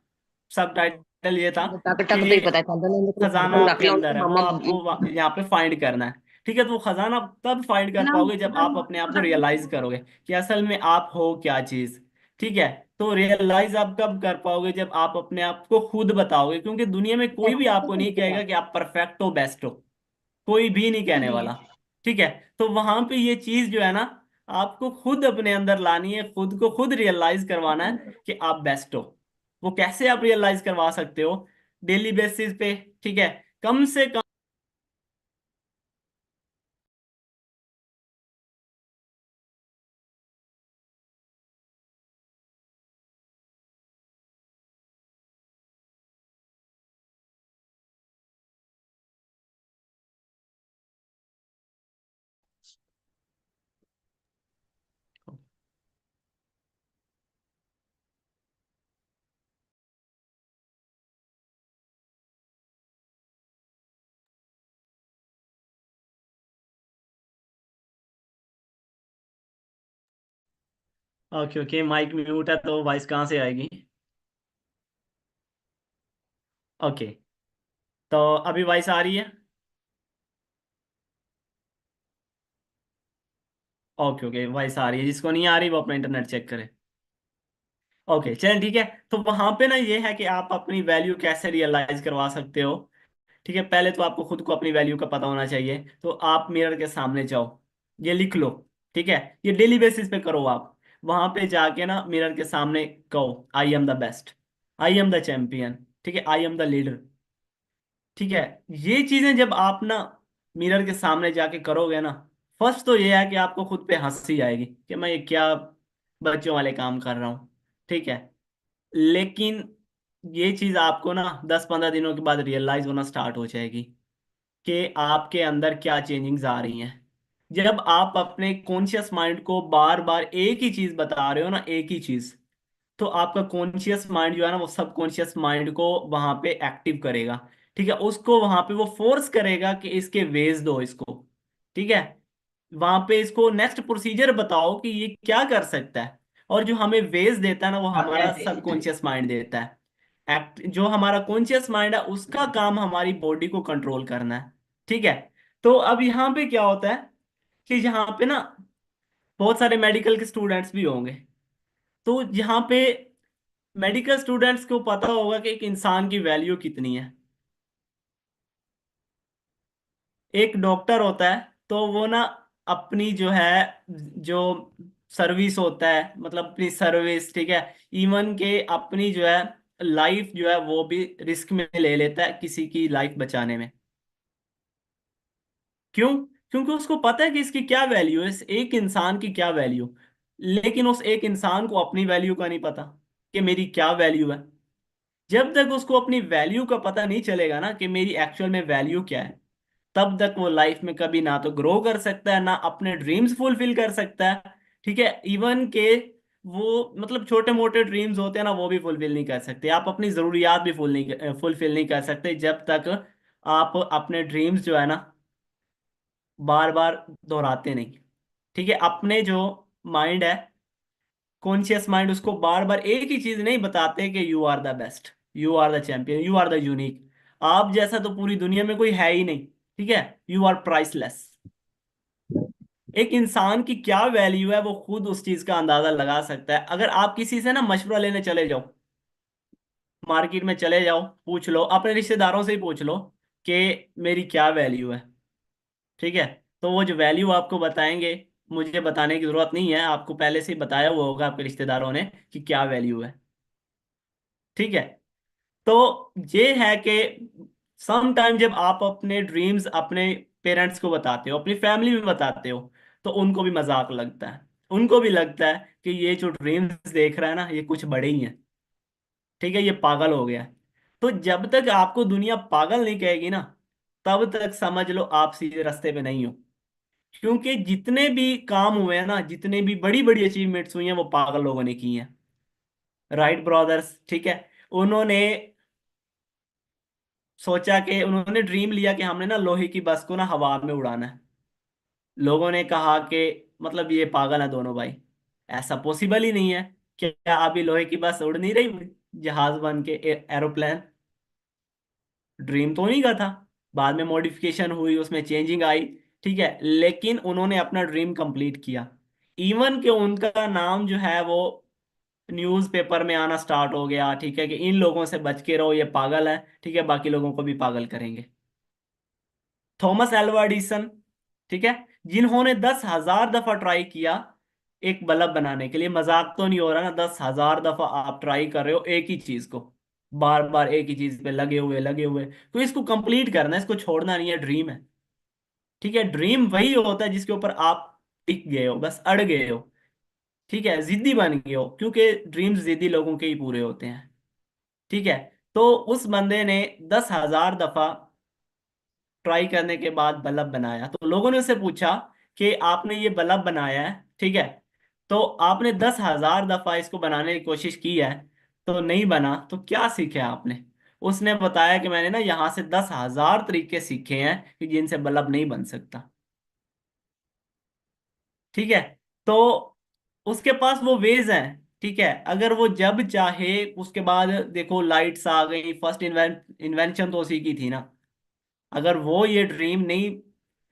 S3: सब टाइटल ये था
S2: टक टक तो ही
S3: कि
S2: पता चलता नहीं, लेकिन
S3: खजाना
S2: हेडफोन रख
S3: आपके
S2: लो
S3: अंदर
S2: उनके
S3: है, वो
S2: मामा।
S3: आपको यहाँ पे फाइंड करना है, ठीक है। तो वो खजाना तब फाइंड कर पाओगे जब आप अपने आप को रियलाइज करोगे कि असल में आप हो क्या चीज, ठीक है। तो रियलाइज आप कब कर पाओगे? जब आप अपने आप को खुद बताओगे, क्योंकि दुनिया में कोई भी आपको नहीं कहेगा कि आप परफेक्ट हो, बेस्ट हो, कोई भी नहीं कहने वाला, ठीक है। तो वहां पे ये चीज जो है ना, आपको खुद अपने अंदर लानी है, खुद को खुद रियलाइज करवाना है कि आप बेस्ट हो। वो कैसे आप रियलाइज करवा सकते हो? डेली बेसिस पे, ठीक है, कम से कम ओके ओके, माइक म्यूट है तो वॉइस कहाँ से आएगी? ओके, तो अभी वॉइस आ रही है? ओके ओके, वॉइस आ रही है। जिसको नहीं आ रही वो अपना इंटरनेट चेक करे। ओके चलें, ठीक है। तो वहां पे ना ये है कि आप अपनी वैल्यू कैसे रियलाइज करवा सकते हो। ठीक है, पहले तो आपको खुद को अपनी वैल्यू का पता होना चाहिए। तो आप मिरर के सामने जाओ, ये लिख लो। ठीक है, ये डेली बेसिस पे करो आप। वहां पे जाके ना मिरर के सामने कहो, I am the best, I am the champion, ठीक है, आई एम द लीडर। ठीक है, ये चीजें जब आप ना मिरर के सामने जाके करोगे ना, फर्स्ट तो ये है कि आपको खुद पे हंसी आएगी कि मैं ये क्या बच्चों वाले काम कर रहा हूँ। ठीक है, लेकिन ये चीज आपको ना 10-15 दिनों के बाद रियलाइज होना स्टार्ट हो जाएगी कि आपके अंदर क्या चेंजिंग्स आ रही हैं। जब आप अपने कॉन्शियस माइंड को बार बार एक ही चीज बता रहे हो ना, एक ही चीज, तो आपका कॉन्शियस माइंड जो है ना वो सब कॉन्शियस माइंड को वहां पे एक्टिव करेगा। ठीक है, उसको वहां पे वो फोर्स करेगा कि इसके वेज दो इसको। ठीक है, वहां पे इसको नेक्स्ट प्रोसीजर बताओ कि ये क्या कर सकता है। और जो हमें वेज देता है ना वो हमारा सबकॉन्शियस माइंड देता है। एक्ट जो हमारा कॉन्शियस माइंड है उसका काम हमारी बॉडी को कंट्रोल करना है। ठीक है, तो अब यहाँ पे क्या होता है कि यहाँ पे ना बहुत सारे मेडिकल के स्टूडेंट्स भी होंगे। तो यहाँ पे मेडिकल स्टूडेंट्स को पता होगा कि एक इंसान की वैल्यू कितनी है। एक डॉक्टर होता है तो वो ना अपनी जो है, जो सर्विस होता है, मतलब अपनी सर्विस, ठीक है, इवन के अपनी जो है लाइफ जो है वो भी रिस्क में ले लेता है किसी की लाइफ बचाने में। क्यों? क्योंकि उसको पता है कि इसकी क्या वैल्यू है, इस एक इंसान की क्या वैल्यू। लेकिन उस एक इंसान को अपनी वैल्यू का नहीं पता कि मेरी क्या वैल्यू है। जब तक उसको अपनी वैल्यू का पता नहीं चलेगा ना कि मेरी एक्चुअल में वैल्यू क्या है, तब तक वो लाइफ में कभी ना तो ग्रो कर सकता है ना अपने ड्रीम्स फुलफिल कर सकता है। ठीक है, इवन के वो मतलब छोटे मोटे ड्रीम्स होते हैं ना वो भी फुलफिल नहीं कर सकते। आप अपनी ज़रूरियात भी फुलफिल नहीं कर सकते जब तक आप अपने ड्रीम्स जो है ना बार बार दोहराते नहीं। ठीक है, अपने जो माइंड है, कॉन्शियस माइंड, उसको बार बार एक ही चीज नहीं बताते कि you are the best, you are the champion, you are the unique. आप जैसा तो पूरी दुनिया में कोई है ही नहीं। ठीक है, यू आर प्राइसलेस। एक इंसान की क्या वैल्यू है वो खुद उस चीज का अंदाजा लगा सकता है। अगर आप किसी से ना मशवरा लेने चले जाओ, मार्केट में चले जाओ, पूछ लो, अपने रिश्तेदारों से ही पूछ लो कि मेरी क्या वैल्यू है। ठीक है, तो वो जो वैल्यू आपको बताएंगे, मुझे बताने की जरूरत नहीं है, आपको पहले से ही बताया हुआ होगा आपके रिश्तेदारों ने कि क्या वैल्यू है। ठीक है, तो ये है कि सम टाइम जब आप अपने ड्रीम्स अपने पेरेंट्स को बताते हो, अपनी फैमिली में बताते हो, तो उनको भी मजाक लगता है। उनको भी लगता है कि ये जो ड्रीम्स देख रहा है ना ये कुछ बड़े ही हैं। ठीक है, ये पागल हो गया है। तो जब तक आपको दुनिया पागल नहीं कहेगी ना, तब तक समझ लो आप सीधे रास्ते पे नहीं हो। क्योंकि जितने भी काम हुए हैं ना, जितने भी बड़ी बड़ी अचीवमेंट्स हुई हैं वो पागल लोगों ने की हैं। राइट ब्रदर्स, ठीक है, उन्होंने सोचा कि उन्होंने ड्रीम लिया कि हमने ना लोहे की बस को ना हवा में उड़ाना है। लोगों ने कहा कि मतलब ये पागल है दोनों भाई, ऐसा पॉसिबल ही नहीं है। क्या अभी लोहे की बस उड़ नहीं रही, जहाज बन के एरोप्लेन? ड्रीम तो उन्हीं का था। बाद में मॉडिफिकेशन हुई, उसमें चेंजिंग आई। ठीक है, लेकिन उन्होंने अपना ड्रीम कंप्लीट किया। इवन कि उनका नाम जो है वो न्यूज़पेपर में आना स्टार्ट हो गया। ठीक है, कि इन लोगों से बच के रहो, ये पागल है। ठीक है, बाकी लोगों को भी पागल करेंगे। थॉमस एल्वा एडिसन, ठीक है, जिन्होंने 10,000 दफा ट्राई किया एक बल्ब बनाने के लिए। मजाक तो नहीं हो रहा ना, 10,000 दफा आप ट्राई कर रहे हो एक ही चीज को, बार बार एक ही चीज पे लगे हुए लगे हुए। तो इसको कंप्लीट करना है, इसको छोड़ना नहीं है, ड्रीम है। ठीक है, ड्रीम वही होता है जिसके ऊपर आप टिक गए हो, बस अड़ गए हो। ठीक है, जिद्दी बन गए हो, क्योंकि ड्रीम्स जिद्दी लोगों के ही पूरे होते हैं। ठीक है, तो उस बंदे ने 10,000 दफा ट्राई करने के बाद बल्ब बनाया। तो लोगों ने उससे पूछा कि आपने ये बल्ब बनाया है, ठीक है, तो आपने 10,000 दफा इसको बनाने की कोशिश की है तो नहीं बना, तो क्या सीखा आपने? उसने बताया कि मैंने ना यहाँ से 10,000 तरीके सीखे हैं कि जिनसे बल्ब नहीं बन सकता। ठीक है, तो उसके पास वो वेज है, ठीक है। अगर वो जब चाहे, उसके बाद देखो लाइट्स आ गई, फर्स्ट इन्वेंशन तो उसी की थी ना। अगर वो ये ड्रीम नहीं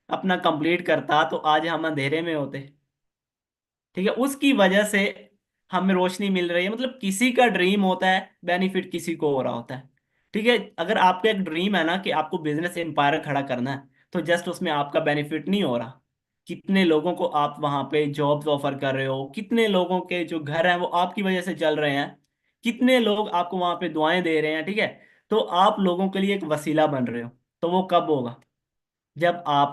S3: अपना कंप्लीट करता तो आज हम अंधेरे में होते, ठीक है। उसकी वजह से हमें रोशनी मिल रही है। मतलब किसी का ड्रीम होता है, बेनिफिट किसी को हो रहा होता है, ठीक है। अगर आपका एक ड्रीम है ना कि आपको बिजनेस एम्पायर खड़ा करना है, तो जस्ट उसमें आपका बेनिफिट नहीं हो रहा। कितने लोगों को आप वहां पे जॉब्स ऑफर कर रहे हो, कितने लोगों के जो घर हैं वो आपकी वजह से चल रहे हैं, कितने लोग आपको वहां पे दुआएं दे रहे हैं, ठीक है। तो आप लोगों के लिए एक वसीला बन रहे हो। तो वो कब होगा? जब आप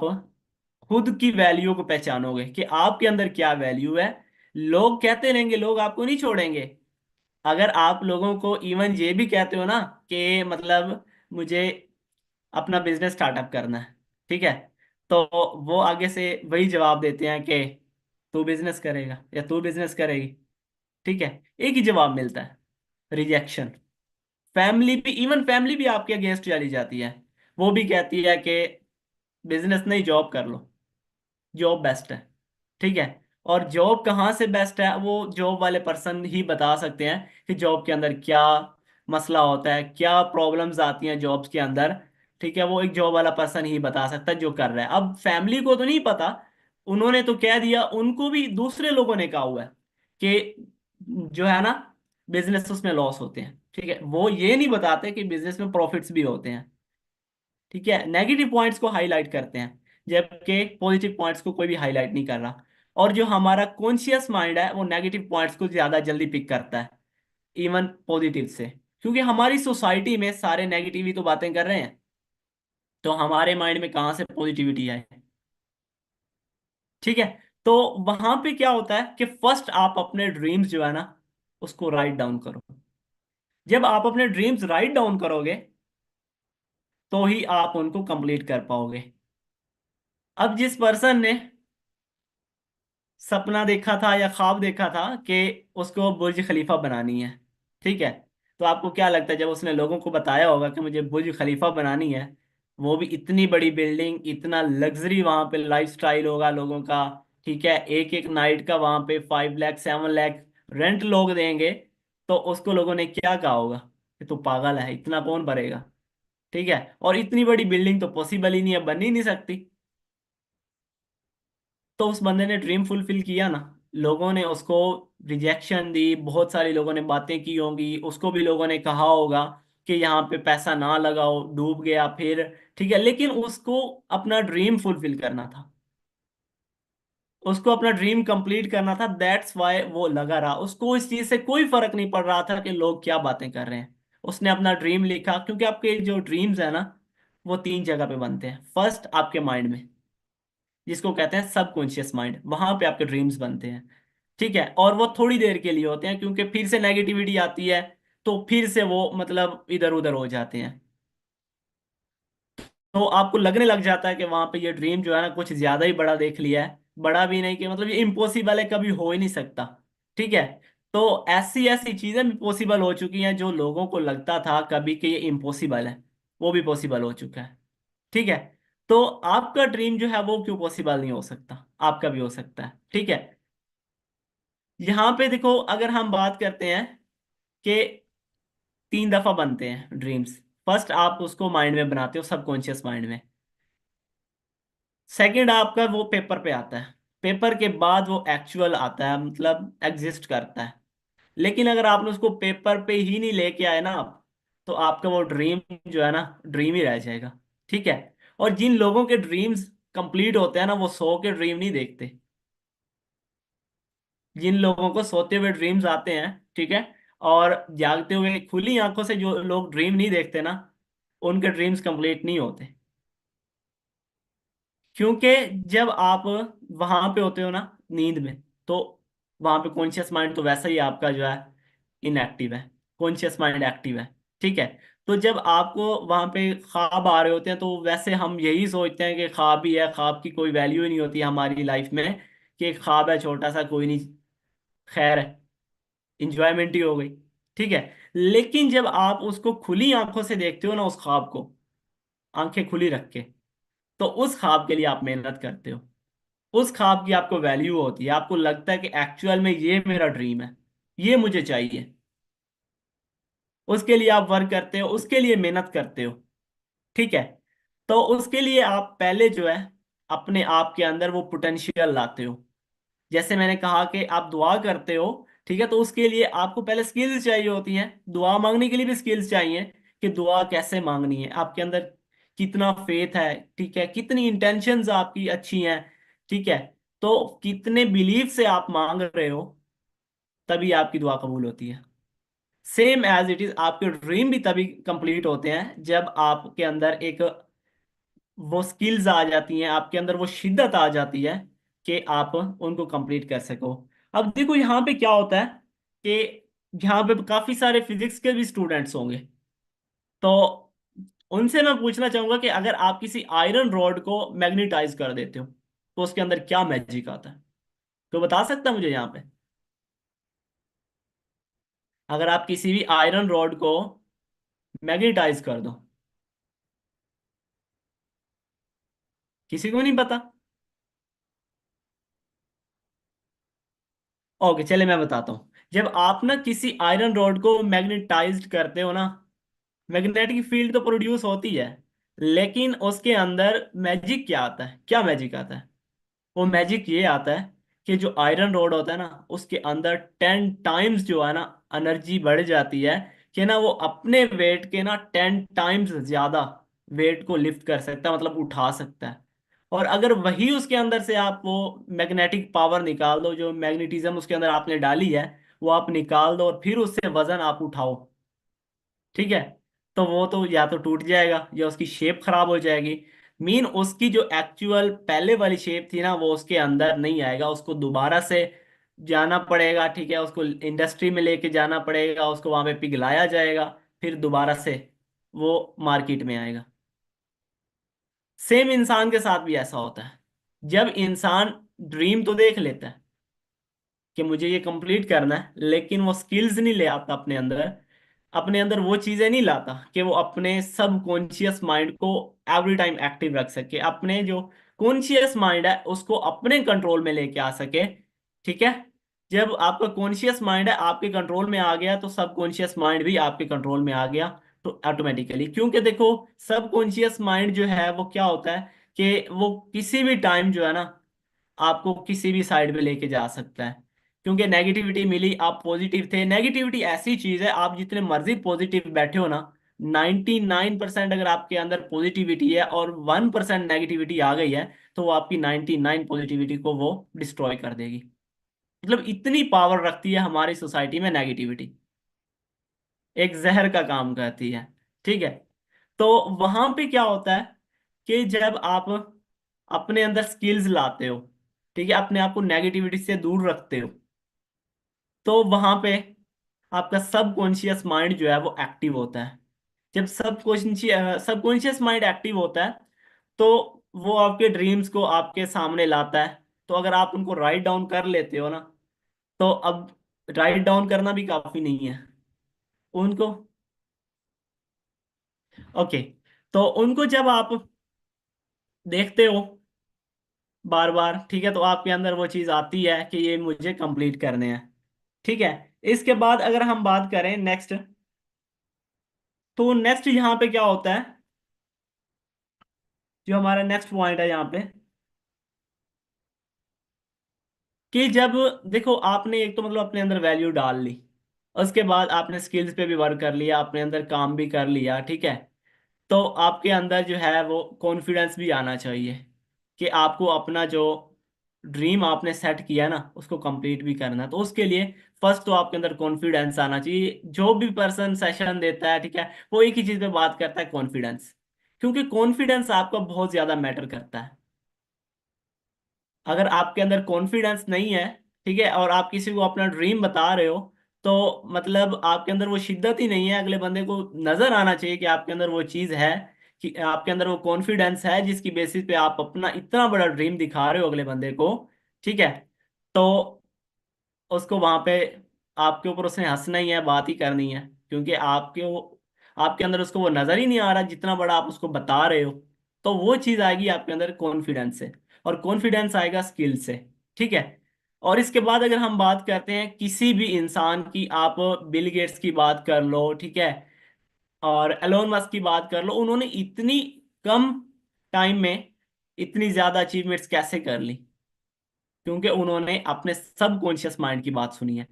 S3: खुद की वैल्यू को पहचानोगे कि आपके अंदर क्या वैल्यू है। लोग कहते रहेंगे, लोग आपको नहीं छोड़ेंगे। अगर आप लोगों को इवन ये भी कहते हो ना कि मतलब मुझे अपना बिजनेस स्टार्टअप करना है, ठीक है, तो वो आगे से वही जवाब देते हैं कि तू बिजनेस करेगा या तू बिजनेस करेगी, ठीक है। एक ही जवाब मिलता है, रिजेक्शन। फैमिली भी, इवन फैमिली भी आपके अगेंस्ट चली जाती है। वो भी कहती है कि बिजनेस नहीं, जॉब कर लो, जॉब बेस्ट है, ठीक है। और जॉब कहाँ से बेस्ट है वो जॉब वाले पर्सन ही बता सकते हैं कि जॉब के अंदर क्या मसला होता है, क्या प्रॉब्लम्स आती हैं जॉब्स के अंदर, ठीक है। वो एक जॉब वाला पर्सन ही बता सकता है जो कर रहा है। अब फैमिली को तो नहीं पता, उन्होंने तो कह दिया, उनको भी दूसरे लोगों ने कहा हुआ है कि जो है ना बिजनेस उसमें लॉस होते हैं, ठीक है। वो ये नहीं बताते कि बिजनेस में प्रॉफिट्स भी होते हैं, ठीक है। नेगेटिव पॉइंट्स को हाईलाइट करते हैं, जबकि पॉजिटिव पॉइंट्स को कोई भी हाईलाइट नहीं कर रहा। और जो हमारा कॉन्शियस माइंड है वो नेगेटिव पॉइंट्स को ज्यादा जल्दी पिक करता है इवन पॉजिटिव से, क्योंकि हमारी सोसाइटी में सारे नेगेटिव ही तो बातें कर रहे हैं। तो हमारे माइंड में कहाँ से पॉजिटिविटी आए, ठीक है। तो वहां पे क्या होता है कि फर्स्ट आप अपने ड्रीम्स जो है ना उसको राइट डाउन करो। जब आप अपने ड्रीम्स राइट डाउन करोगे तो ही आप उनको कंप्लीट कर पाओगे। अब जिस पर्सन ने सपना देखा था या ख्वाब देखा था कि उसको बुर्ज खलीफा बनानी है, ठीक है, तो आपको क्या लगता है जब उसने लोगों को बताया होगा कि मुझे बुर्ज खलीफा बनानी है, वो भी इतनी बड़ी बिल्डिंग, इतना लग्जरी वहां पे लाइफ स्टाइल होगा लोगों का, ठीक है, एक एक नाइट का वहां पे 5 लाख 7 लाख रेंट लोग देंगे, तो उसको लोगों ने क्या कहा होगा कि तू पागल है, इतना कौन भरेगा, ठीक है। और इतनी बड़ी बिल्डिंग तो पॉसिबल ही नहीं है, बन ही नहीं सकती। तो उस बंदे ने ड्रीम फुलफिल किया ना, लोगों ने उसको रिजेक्शन दी, बहुत सारे लोगों ने बातें की होंगी, उसको भी लोगों ने कहा होगा कि यहाँ पे पैसा ना लगाओ, डूब गया फिर, ठीक है। लेकिन उसको अपना ड्रीम फुलफिल करना था, उसको अपना ड्रीम कंप्लीट करना था, दैट्स वाई वो लगा रहा। उसको इस चीज से कोई फर्क नहीं पड़ रहा था कि लोग क्या बातें कर रहे हैं। उसने अपना ड्रीम लिखा, क्योंकि आपके जो ड्रीम्स है ना वो 3 जगह पे बनते हैं। फर्स्ट आपके माइंड में, जिसको कहते हैं सबकॉन्शियस माइंड, वहां पे आपके ड्रीम्स बनते हैं, ठीक है। और वो थोड़ी देर के लिए होते हैं, क्योंकि फिर से नेगेटिविटी आती है तो फिर से वो मतलब इधर उधर हो जाते हैं। तो आपको लगने लग जाता है कि वहां पे ये ड्रीम जो है ना कुछ ज्यादा ही बड़ा देख लिया है, बड़ा भी नहीं कि मतलब ये इम्पॉसिबल है, कभी हो ही नहीं सकता, ठीक है। तो ऐसी ऐसी चीजें भी पॉसिबल हो चुकी हैं जो लोगों को लगता था कभी कि ये इम्पॉसिबल है, वो भी पॉसिबल हो चुका है, ठीक है। तो आपका ड्रीम जो है वो क्यों पॉसिबल नहीं हो सकता, आपका भी हो सकता है, ठीक है। यहाँ पे देखो, अगर हम बात करते हैं कि 3 दफा बनते हैं ड्रीम्स। फर्स्ट आप उसको माइंड में बनाते हो, सबकॉन्शियस माइंड में। सेकंड आपका वो पेपर पे आता है, पेपर के बाद वो एक्चुअल आता है, मतलब एग्जिस्ट करता है। लेकिन अगर आपने उसको पेपर पे ही नहीं लेके आए ना आप, तो आपका वो ड्रीम जो है ना ड्रीम ही रह जाएगा, ठीक है। और जिन लोगों के ड्रीम्स कंप्लीट होते हैं ना वो 100 के ड्रीम नहीं देखते। जिन लोगों को सोते हुए ड्रीम्स आते हैं, ठीक है, और जागते हुए खुली आंखों से जो लोग ड्रीम नहीं देखते ना, उनके ड्रीम्स कंप्लीट नहीं होते। क्योंकि जब आप वहां पे होते हो ना नींद में, तो वहां पे कॉन्शियस माइंड तो वैसा ही आपका जो है इनएक्टिव है, कॉन्शियस माइंड एक्टिव है, ठीक है। तो जब आपको वहां पे ख्वाब आ रहे होते हैं तो वैसे हम यही सोचते हैं कि ख्वाब ही है, ख्वाब की कोई वैल्यू ही नहीं होती हमारी लाइफ में, कि एक ख्वाब है छोटा सा, कोई नहीं, खैर है, इंजॉयमेंट ही हो गई, ठीक है। लेकिन जब आप उसको खुली आंखों से देखते हो ना उस ख्वाब को, आंखें खुली रख के, तो उस ख्वाब के लिए आप मेहनत करते हो, उस ख्वाब की आपको वैल्यू होती है, आपको लगता है कि एक्चुअल में ये मेरा ड्रीम है, ये मुझे चाहिए। उसके लिए आप वर्क करते हो, उसके लिए मेहनत करते हो। ठीक है। तो उसके लिए आप पहले जो है अपने आप के अंदर वो पोटेंशियल लाते हो। जैसे मैंने कहा कि आप दुआ करते हो, ठीक है, तो उसके लिए आपको पहले स्किल्स चाहिए होती हैं। दुआ मांगने के लिए भी स्किल्स चाहिए कि दुआ कैसे मांगनी है, आपके अंदर कितना फेथ है, ठीक है, कितनी इंटेंशंस आपकी अच्छी हैं, ठीक है, तो कितने बिलीफ से आप मांग रहे हो, तभी आपकी दुआ कबूल होती है। सेम एज इट इज आपके ड्रीम भी तभी कंप्लीट होते हैं जब आपके अंदर एक वो स्किल्स आ जाती हैं, आपके अंदर वो शिद्दत आ जाती है कि आप उनको कंप्लीट कर सको। अब देखो यहाँ पे क्या होता है कि यहाँ पे काफी सारे फिजिक्स के भी स्टूडेंट्स होंगे, तो उनसे मैं पूछना चाहूंगा कि अगर आप किसी आयरन रॉड को मैग्नेटाइज कर देते हो तो उसके अंदर क्या मैजिक आता है? तो बता सकता है मुझे यहाँ पे? अगर आप किसी भी आयरन रॉड को मैग्नेटाइज कर दो, किसी को नहीं पता? ओके, चले मैं बताता हूँ। जब आप ना किसी आयरन रॉड को मैग्नेटाइज्ड करते हो ना, मैग्नेटिक फील्ड तो प्रोड्यूस होती है, लेकिन उसके अंदर मैजिक क्या आता है, क्या मैजिक आता है? वो मैजिक ये आता है कि जो आयरन रोड होता है ना, उसके अंदर 10 टाइम्स जो है ना एनर्जी बढ़ जाती है, कि ना वो अपने वेट के ना 10 टाइम्स ज्यादा वेट को लिफ्ट कर सकता है, मतलब उठा सकता है। और अगर वही उसके अंदर से आप वो मैग्नेटिक पावर निकाल दो, जो मैग्नेटिज्म उसके अंदर आपने डाली है, वो आप निकाल दो और फिर उससे वजन आप उठाओ, ठीक है, तो वो तो या तो टूट जाएगा या उसकी शेप खराब हो जाएगी। मीन उसकी जो एक्चुअल पहले वाली शेप थी ना, वो उसके अंदर नहीं आएगा, उसको दोबारा से जाना पड़ेगा, ठीक है, उसको इंडस्ट्री में लेके जाना पड़ेगा, उसको वहां पे पिघलाया जाएगा, फिर दोबारा से वो मार्केट में आएगा। सेम इंसान के साथ भी ऐसा होता है। जब इंसान ड्रीम तो देख लेता है कि मुझे ये कंप्लीट करना है, लेकिन वो स्किल्स नहीं ले आता अपने अंदर, अपने अंदर वो चीजें नहीं लाता कि वो अपने सब कॉन्शियस माइंड को एवरी टाइम एक्टिव रख सके, अपने जो कॉन्शियस माइंड है उसको अपने कंट्रोल में लेके आ सके। ठीक है। जब आपका कॉन्शियस माइंड है आपके कंट्रोल में आ गया, तो सब कॉन्शियस माइंड भी आपके कंट्रोल में आ गया, तो ऑटोमेटिकली, क्योंकि देखो सब कॉन्शियस माइंड जो है वो क्या होता है कि वो किसी भी टाइम जो है ना आपको किसी भी साइड पे लेके जा सकता है। क्योंकि नेगेटिविटी मिली, आप पॉजिटिव थे। नेगेटिविटी ऐसी चीज है, आप जितने मर्जी पॉजिटिव बैठे हो ना, 99% अगर आपके अंदर पॉजिटिविटी है और 1% नेगेटिविटी आ गई है, तो वो आपकी 99 पॉजिटिविटी को वो डिस्ट्रॉय कर देगी। मतलब इतनी पावर रखती है हमारी सोसाइटी में नेगेटिविटी, एक जहर का काम करती है। ठीक है। तो वहां पे क्या होता है कि जब आप अपने अंदर स्किल्स लाते हो, ठीक है, अपने आप को नेगेटिविटी से दूर रखते हो, तो वहां पे आपका सबकॉन्शियस माइंड जो है वो एक्टिव होता है। जब सबकॉन्शियस माइंड एक्टिव होता है, तो वो आपके ड्रीम्स को आपके सामने लाता है। तो अगर आप उनको राइट डाउन कर लेते हो ना, तो अब राइट डाउन करना भी काफी नहीं है उनको। ओके। तो उनको जब आप देखते हो बार बार, ठीक है, तो आपके अंदर वो चीज आती है कि ये मुझे कंप्लीट करने हैं। ठीक है। इसके बाद अगर हम बात करें नेक्स्ट, तो नेक्स्ट यहाँ पे क्या होता है, जो हमारा नेक्स्ट पॉइंट है यहाँ पे, कि जब देखो आपने एक तो मतलब अपने अंदर वैल्यू डाल ली, उसके बाद आपने स्किल्स पे भी वर्क कर लिया, अपने अंदर काम भी कर लिया, ठीक है, तो आपके अंदर जो है वो कॉन्फिडेंस भी आना चाहिए कि आपको अपना जो ड्रीम आपने सेट किया ना उसको कंप्लीट भी करना है। तो उसके लिए फर्स्ट तो आपके अंदर कॉन्फिडेंस आना चाहिए। जो भी पर्सन सेशन देता है, ठीक है, वो एक ही चीज पे बात करता है, कॉन्फिडेंस। क्योंकि कॉन्फिडेंस आपका बहुत ज्यादा मैटर करता है। अगर आपके अंदर कॉन्फिडेंस नहीं है, ठीक है, और आप किसी को अपना ड्रीम बता रहे हो, तो मतलब आपके अंदर वो शिद्दत ही नहीं है। अगले बंदे को नजर आना चाहिए कि आपके अंदर वो चीज है, कि आपके अंदर वो कॉन्फिडेंस है जिसकी बेसिस पे आप अपना इतना बड़ा ड्रीम दिखा रहे हो अगले बंदे को। ठीक है। तो उसको वहां पे आपके ऊपर उसने हंसना ही है, बात ही करनी है, क्योंकि आपके अंदर उसको वो नजर ही नहीं आ रहा जितना बड़ा आप उसको बता रहे हो। तो वो चीज आएगी आपके अंदर कॉन्फिडेंस से। और कॉन्फिडेंस आएगा स्किल से। ठीक है। और इसके बाद अगर हम बात करते हैं किसी भी इंसान की, आप बिल गेट्स की बात कर लो, ठीक है, और एलोन मस्क की बात कर लो, उन्होंने इतनी कम टाइम में इतनी ज्यादा अचीवमेंट्स कैसे कर ली? क्योंकि उन्होंने अपने सब कॉन्शियस माइंड की बात सुनी है।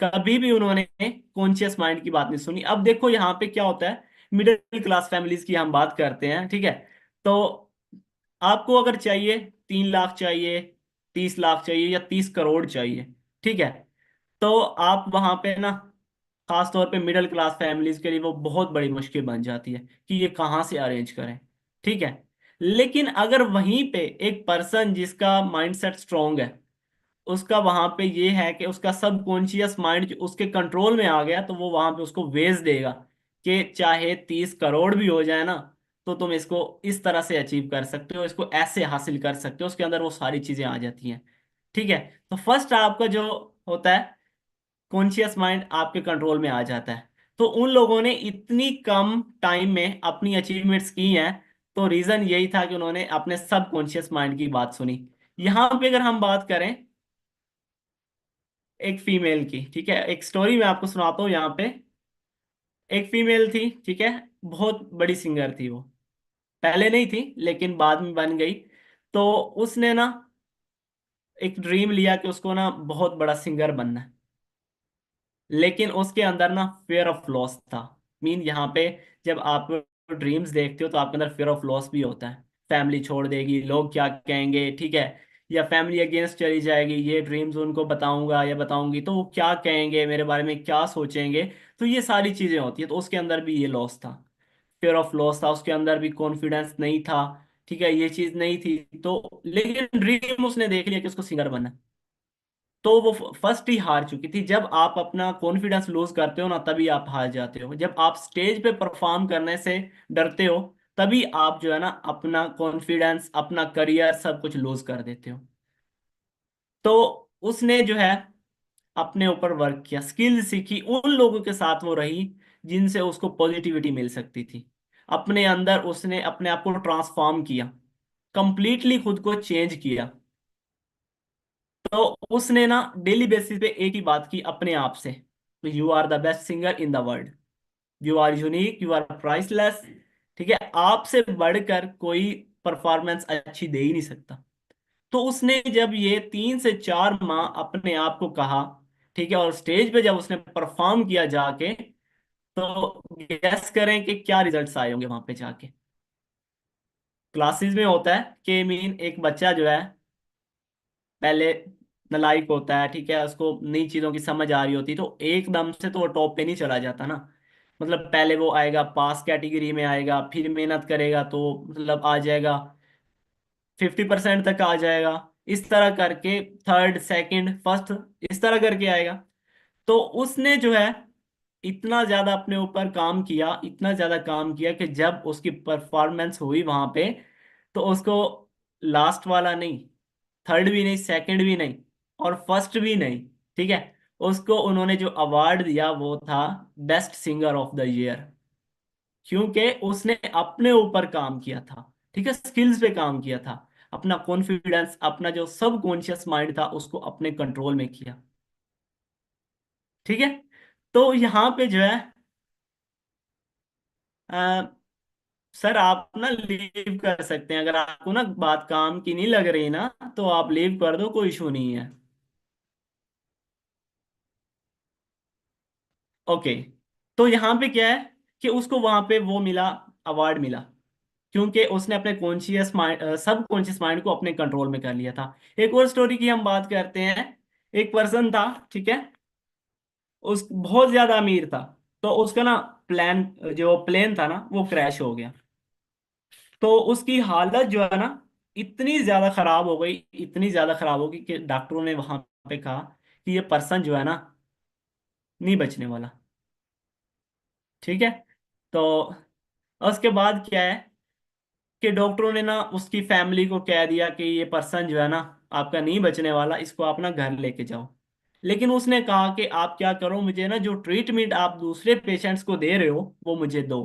S3: कभी भी उन्होंने कॉन्शियस माइंड की बात नहीं सुनी। अब देखो यहाँ पे क्या होता है, मिडिल क्लास फैमिलीज की हम बात करते हैं, ठीक है। तो आपको अगर चाहिए 3 लाख चाहिए, 30 लाख चाहिए, या 30 करोड़ चाहिए, ठीक है, तो आप वहां पे ना, खास तौर पे मिडिल क्लास फैमिलीज के लिए वो बहुत बड़ी मुश्किल बन जाती है कि ये कहाँ से अरेंज करें। ठीक है। लेकिन अगर वहीं पे एक पर्सन जिसका माइंडसेट स्ट्रांग है, उसका वहां पे ये है कि उसका सबकॉन्शियस माइंड उसके कंट्रोल में आ गया, तो वो वहां पे उसको वेज देगा कि चाहे 30 करोड़ भी हो जाए ना, तो तुम इसको इस तरह से अचीव कर सकते हो, इसको ऐसे हासिल कर सकते हो, उसके अंदर वो सारी चीजें आ जाती हैं। ठीक है। तो फर्स्ट आपका जो होता है, कॉन्शियस माइंड आपके कंट्रोल में आ जाता है। तो उन लोगों ने इतनी कम टाइम में अपनी अचीवमेंट्स की हैं, तो रीजन यही था कि उन्होंने अपने सबकॉन्शियस माइंड की बात सुनी। यहां पे अगर हम बात करें एक फीमेल की, ठीक है, एक स्टोरी मैं आपको सुनाता हूँ यहाँ पे। एक फीमेल थी, ठीक है, बहुत बड़ी सिंगर थी वो। पहले नहीं थी लेकिन बाद में बन गई। तो उसने ना एक ड्रीम लिया कि उसको ना बहुत बड़ा सिंगर बनना है। लेकिन उसके अंदर ना फियर ऑफ लॉस था। मीन यहाँ पे जब आप ड्रीम्स देखते हो तो आपके अंदर फियर ऑफ लॉस भी होता है। फैमिली छोड़ देगी, लोग क्या कहेंगे, ठीक है, या फैमिली अगेंस्ट चली जाएगी, ये ड्रीम्स उनको बताऊंगा या बताऊंगी तो वो क्या कहेंगे मेरे बारे में, क्या सोचेंगे। तो ये सारी चीजें होती है। तो उसके अंदर भी ये लॉस था, फियर ऑफ लॉस था, उसके अंदर भी कॉन्फिडेंस नहीं था। ठीक है, ये चीज नहीं थी। तो लेकिन ड्रीम उसने देख लिया कि उसको सिंगर बनना है। तो वो फर्स्ट ही हार चुकी थी। जब आप अपना कॉन्फिडेंस लूज करते हो ना, तभी आप हार जाते हो। जब आप स्टेज पे परफॉर्म करने से डरते हो, तभी आप जो है ना अपना कॉन्फिडेंस, अपना करियर, सब कुछ लूज कर देते हो। तो उसने जो है अपने ऊपर वर्क किया, स्किल सीखी, उन लोगों के साथ वो रही जिनसे उसको पॉजिटिविटी मिल सकती थी। अपने अंदर उसने अपने आप को ट्रांसफॉर्म किया, कंप्लीटली खुद को चेंज किया। तो उसने ना डेली बेसिस पे एक ही बात की अपने आप से, you are the best singer in the world, you are unique, you are priceless. ठीक है, आपसे बढ़कर कोई परफॉर्मेंस अच्छी दे ही नहीं सकता। तो उसने जब ये 3 से 4 माह अपने आप को कहा, ठीक है, और स्टेज पे जब उसने परफॉर्म किया जाके, तो गेस करें कि क्या रिजल्ट्स आए होंगे वहां पे जाके। क्लासेस में होता है कि मीन एक बच्चा जो है पहले नालायक होता है, ठीक है, उसको नई चीजों की समझ आ रही होती, तो एकदम से तो वो टॉप पे नहीं चला जाता ना। मतलब पहले वो आएगा पास कैटेगरी में आएगा, फिर मेहनत करेगा तो मतलब आ जाएगा 50% तक आ जाएगा। इस तरह करके थर्ड, सेकंड, फर्स्ट, इस तरह करके आएगा। तो उसने जो है इतना ज्यादा अपने ऊपर काम किया, इतना ज्यादा काम किया कि जब उसकी परफॉर्मेंस हुई वहां पे, तो उसको लास्ट वाला नहीं, थर्ड भी नहीं, सेकंड भी नहीं, और फर्स्ट भी नहीं, ठीक है, उसको उन्होंने जो अवार्ड दिया वो था best singer of the year. क्योंकि उसने अपने ऊपर काम किया था, ठीक है, स्किल्स पे काम किया था, अपना कॉन्फिडेंस, अपना जो सब कॉन्शियस माइंड था उसको अपने कंट्रोल में किया। ठीक है। तो यहाँ पे जो है अ, सर आप ना लीव कर सकते हैं, अगर आपको ना बात काम की नहीं लग रही ना, तो आप लीव कर दो, कोई इशू नहीं है। ओके। तो यहाँ पे क्या है कि उसको वहां पे वो मिला, अवार्ड मिला, क्योंकि उसने अपने कॉन्शियस माइंड, सब कॉन्शियस माइंड को अपने कंट्रोल में कर लिया था। एक और स्टोरी की हम बात करते हैं। एक पर्सन था, ठीक है, उस बहुत ज्यादा अमीर था। तो उसका ना प्लान, जो प्लेन था ना, वो क्रैश हो गया। तो उसकी हालत जो है ना इतनी ज्यादा खराब हो गई, इतनी ज्यादा खराब हो गई कि डॉक्टरों ने वहां पे कहा कि ये पर्सन जो है ना नहीं बचने वाला। ठीक है। तो उसके बाद क्या है कि डॉक्टरों ने ना उसकी फैमिली को कह दिया कि ये पर्सन जो है ना आपका नहीं बचने वाला, इसको आप ना घर लेके जाओ। लेकिन उसने कहा कि आप क्या करो, मुझे ना जो ट्रीटमेंट आप दूसरे पेशेंट्स को दे रहे हो वो मुझे दो।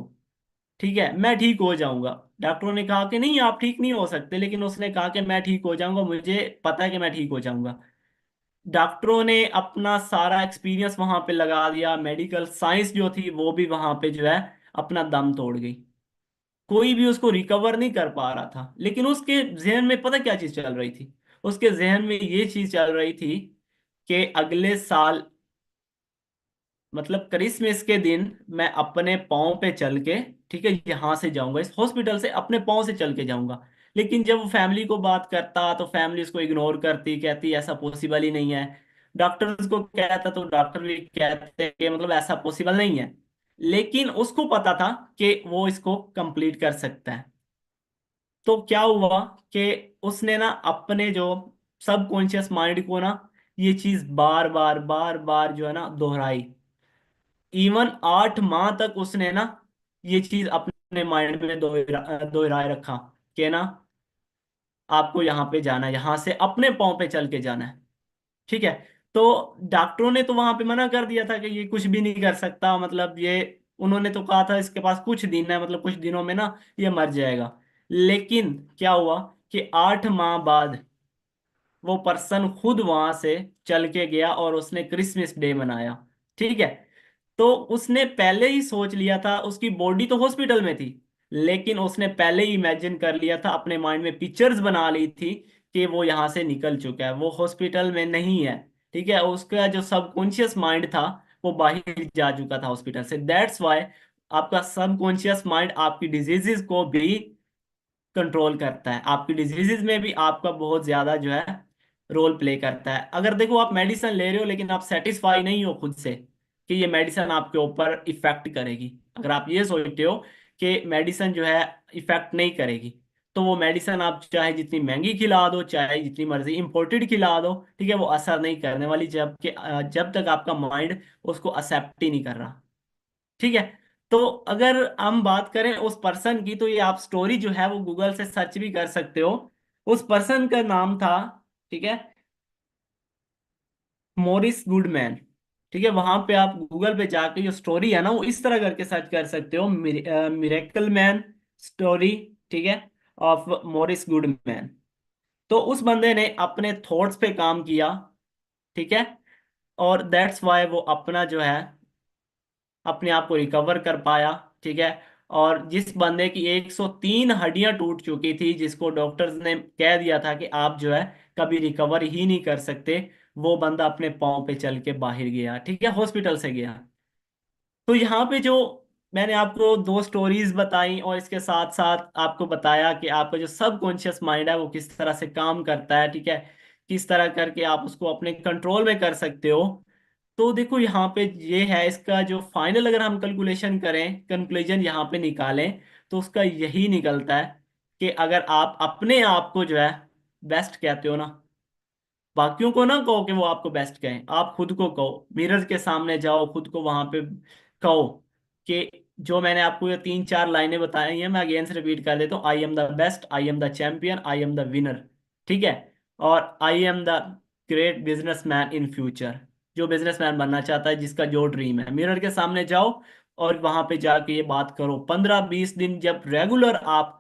S3: ठीक है, मैं ठीक हो जाऊंगा। डॉक्टरों ने कहा कि नहीं आप ठीक नहीं हो सकते, लेकिन उसने कहा कि मैं ठीक हो जाऊंगा, मुझे पता है कि मैं ठीक हो जाऊंगा। डॉक्टरों ने अपना सारा एक्सपीरियंस वहां पे लगा दिया, मेडिकल साइंस जो थी वो भी वहां पे जो है अपना दम तोड़ गई। कोई भी उसको रिकवर नहीं कर पा रहा था, लेकिन उसके जहन में पता क्या चीज चल रही थी? उसके जहन में ये चीज चल रही थी कि अगले साल, मतलब क्रिसमस के दिन, मैं अपने पाँव पे चल के, ठीक है, यहाँ से जाऊंगा, इस हॉस्पिटल से अपने पाँव से चल के जाऊंगा। लेकिन जब वो फैमिली को बात करता तो फैमिली उसको इग्नोर करती, कहती ऐसा पॉसिबल ही नहीं है। डॉक्टर्स को कहता तो डॉक्टर भी कहते कि मतलब ऐसा पॉसिबल नहीं है। लेकिन उसको पता था कि वो इसको कंप्लीट कर सकता है। तो क्या हुआ कि उसने ना अपने जो सबकॉन्शियस माइंड को ना ये चीज बार बार बार बार जो है ना दोहराई। इवन 8 माह तक उसने ना ये चीज अपने माइंड में दोहराए रखा कि ना आपको यहाँ पे जाना है, यहाँ से अपने पाँव पे चल के जाना है। ठीक है। तो डॉक्टरों ने तो वहां पे मना कर दिया था कि ये कुछ भी नहीं कर सकता, मतलब ये, उन्होंने तो कहा था इसके पास कुछ दिन है, मतलब कुछ दिनों में ना ये मर जाएगा। लेकिन क्या हुआ कि 8 माह बाद वो पर्सन खुद वहां से चल के गया और उसने क्रिसमस डे मनाया। ठीक है। तो उसने पहले ही सोच लिया था, उसकी बॉडी तो हॉस्पिटल में थी, लेकिन उसने पहले ही इमेजिन कर लिया था, अपने माइंड में पिक्चर्स बना ली थी कि वो यहाँ से निकल चुका है, वो हॉस्पिटल में नहीं है। ठीक है, उसका जो सबकॉन्शियस माइंड था वो बाहर जा चुका था हॉस्पिटल से। दैट्स वाई आपका सबकॉन्शियस माइंड आपकी डिजीजेस को भी कंट्रोल करता है, आपकी डिजीजेस में भी आपका बहुत ज्यादा जो है रोल प्ले करता है। अगर देखो आप मेडिसिन ले रहे हो लेकिन आप सेटिस्फाई नहीं हो खुद से कि ये मेडिसिन आपके ऊपर इफेक्ट करेगी, अगर आप ये सोचते हो कि मेडिसिन जो है इफेक्ट नहीं करेगी, तो वो मेडिसिन आप चाहे जितनी महंगी खिला दो, चाहे जितनी मर्जी इंपोर्टेड खिला दो, ठीक है, वो असर नहीं करने वाली, जब तक आपका माइंड उसको एक्सेप्ट ही नहीं कर रहा। ठीक है। तो अगर हम बात करें उस पर्सन की, तो ये आप स्टोरी जो है वो गूगल से सर्च भी कर सकते हो। उस पर्सन का नाम था, ठीक है, मॉरिस गुडमैन। ठीक है, वहां पे आप गूगल पे जाके जो स्टोरी है ना वो इस तरह करके सर्च कर सकते हो, मिरेकल मैन स्टोरी, ठीक है, ऑफ मॉरिस गुडमैन। तो उस बंदे ने अपने थॉट्स पे काम किया। ठीक है। और दैट्स वाई वो अपना जो है अपने आप को रिकवर कर पाया। ठीक है। और जिस बंदे की 103 हड्डियां टूट चुकी थी, जिसको डॉक्टर्स ने कह दिया था कि आप जो है कभी रिकवर ही नहीं कर सकते, वो बंदा अपने पाँव पे चल के बाहर गया। ठीक है, हॉस्पिटल से गया। तो यहाँ पे जो मैंने आपको दो स्टोरीज बताई और इसके साथ साथ आपको बताया कि आपका जो सबकॉन्शियस माइंड है वो किस तरह से काम करता है, ठीक है, किस तरह करके आप उसको अपने कंट्रोल में कर सकते हो। तो देखो यहाँ पे ये है इसका जो फाइनल, अगर हम कैलकुलेशन करें, कंक्लूजन यहाँ पे निकालें, तो उसका यही निकलता है कि अगर आप अपने आप को जो है बेस्ट कहते हो ना, बाकियों को ना कहो कि वो आपको बेस्ट कहें, आप खुद को कहो, मिरर के सामने जाओ, खुद को वहां पे कहो कि जो मैंने आपको ये 3 4 लाइनें बताई हैं, मैं अगेन से रिपीट कर देता हूँ, I am the best, I am the champion, I am the winner. ठीक है। और I am the great businessman in future. जो बिजनेसमैन बनना चाहता है, जिसका जो ड्रीम है, मिरर के सामने जाओ और वहां पे जाके ये बात करो। 15 20 दिन जब रेगुलर आप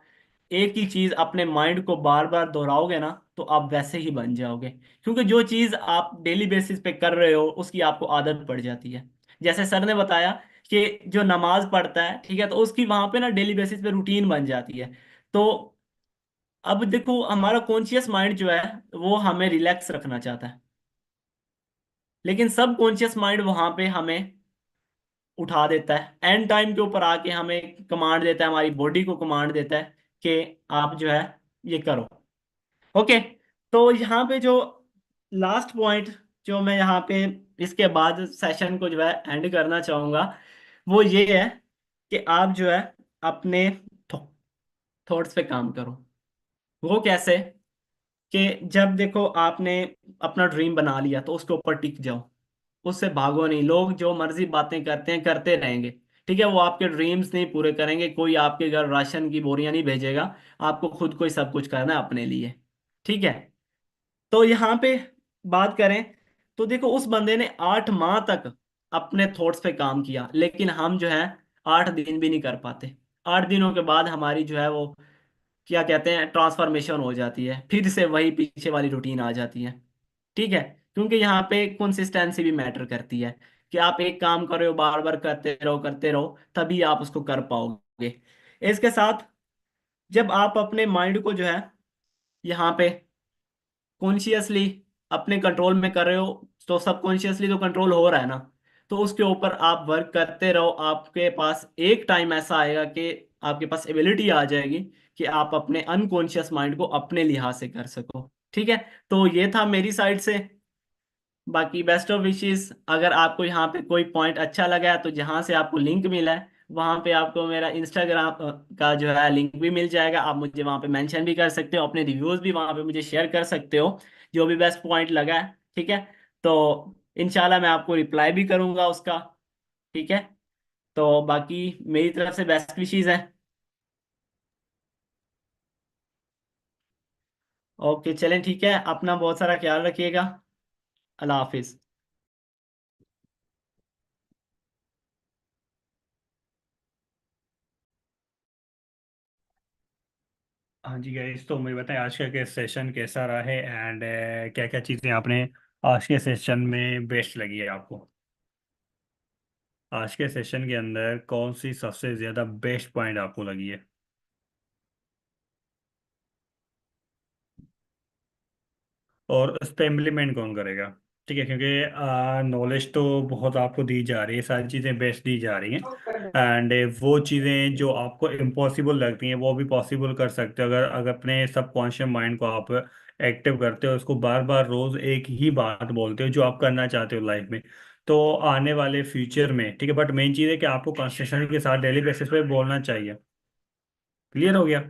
S3: एक ही चीज अपने माइंड को बार बार दोहराओगे ना, तो आप वैसे ही बन जाओगे। क्योंकि जो चीज आप डेली बेसिस पे कर रहे हो उसकी आपको आदत पड़ जाती है। जैसे सर ने बताया कि जो नमाज पढ़ता है, ठीक है, तो उसकी वहां पे ना डेली बेसिस पे रूटीन बन जाती है। तो अब देखो हमारा कॉन्शियस माइंड जो है वो हमें रिलैक्स रखना चाहता है, लेकिन सब कॉन्शियस माइंड वहां पे हमें उठा देता है, एंड टाइम के ऊपर आके हमें कमांड देता है, हमारी बॉडी को कमांड देता है कि आप जो है ये करो। ओके। तो यहाँ पे जो लास्ट पॉइंट जो मैं यहाँ पे इसके बाद सेशन को जो है एंड करना चाहूंगा, वो ये है कि आप जो है अपने थॉट्स पे काम करो। वो कैसे? कि जब देखो आपने अपना ड्रीम बना लिया तो उसके ऊपर टिक जाओ, उससे भागो नहीं। लोग जो मर्जी बातें करते हैं करते रहेंगे, ठीक है, वो आपके ड्रीम्स नहीं पूरे करेंगे, कोई आपके घर राशन की बोरियां नहीं भेजेगा। आपको खुद को ही सब कुछ करना है अपने लिए। ठीक है। तो यहाँ पे बात करें तो देखो उस बंदे ने 8 माह तक अपने थॉट्स पे काम किया, लेकिन हम जो है 8 दिन भी नहीं कर पाते। 8 दिनों के बाद हमारी जो है वो क्या कहते हैं ट्रांसफॉर्मेशन हो जाती है, फिर से वही पीछे वाली रूटीन आ जाती है। ठीक है, क्योंकि यहाँ पे कंसिस्टेंसी भी मैटर करती है, कि आप एक काम कर रहे हो बार बार करते रहो तभी आप उसको कर पाओगे। इसके साथ जब आप अपने माइंड को जो है यहाँ पे कॉन्शियसली अपने कंट्रोल में कर रहे हो, तो सबकॉन्शियसली तो कंट्रोल हो रहा है ना, तो उसके ऊपर आप वर्क करते रहो। आपके पास एक टाइम ऐसा आएगा कि आपके पास एबिलिटी आ जाएगी कि आप अपने अनकॉन्शियस माइंड को अपने लिहाज से कर सको। ठीक है, तो ये था मेरी साइड से। बाकी बेस्ट ऑफ विशेस। अगर आपको यहाँ पे कोई पॉइंट अच्छा लगा है तो जहाँ से आपको लिंक मिला है वहाँ पे आपको मेरा इंस्टाग्राम का जो है लिंक भी मिल जाएगा। आप मुझे वहाँ पे मेंशन भी कर सकते हो, अपने रिव्यूज भी वहाँ पे मुझे शेयर कर सकते हो, जो भी बेस्ट पॉइंट लगा है। ठीक है, तो इंशाल्लाह मैं आपको रिप्लाई भी करूँगा उसका। ठीक है, तो बाकी मेरी तरफ से बेस्ट विशेस है। ओके चलें, ठीक है, अपना बहुत सारा ख्याल रखिएगा। अल्लाह हाफिज़।
S1: हाँ जी गाइस, तो मुझे बताएं आज का सेशन कैसा रहा है, एंड क्या क्या चीज़ें आपने आज के सेशन में बेस्ट लगी है आपको। आज के सेशन के अंदर कौन सी सबसे ज़्यादा बेस्ट पॉइंट आपको लगी है, और उस पर इम्प्लीमेंट कौन करेगा। ठीक है, क्योंकि नॉलेज तो बहुत आपको दी जा रही है, सारी चीज़ें बेस्ट दी जा रही हैं, एंड वो चीज़ें जो आपको इम्पॉसिबल लगती हैं वो भी पॉसिबल कर सकते हो, अगर अगर अपने सबकॉन्शियस माइंड को आप एक्टिव करते हो, उसको बार बार रोज़ एक ही बात बोलते हो जो आप करना चाहते हो लाइफ में, तो आने वाले फ्यूचर में। ठीक है, बट मेन चीज़ है कि आपको कंसिस्टेंसी के साथ डेली बेसिस पे बोलना चाहिए। क्लियर हो गया।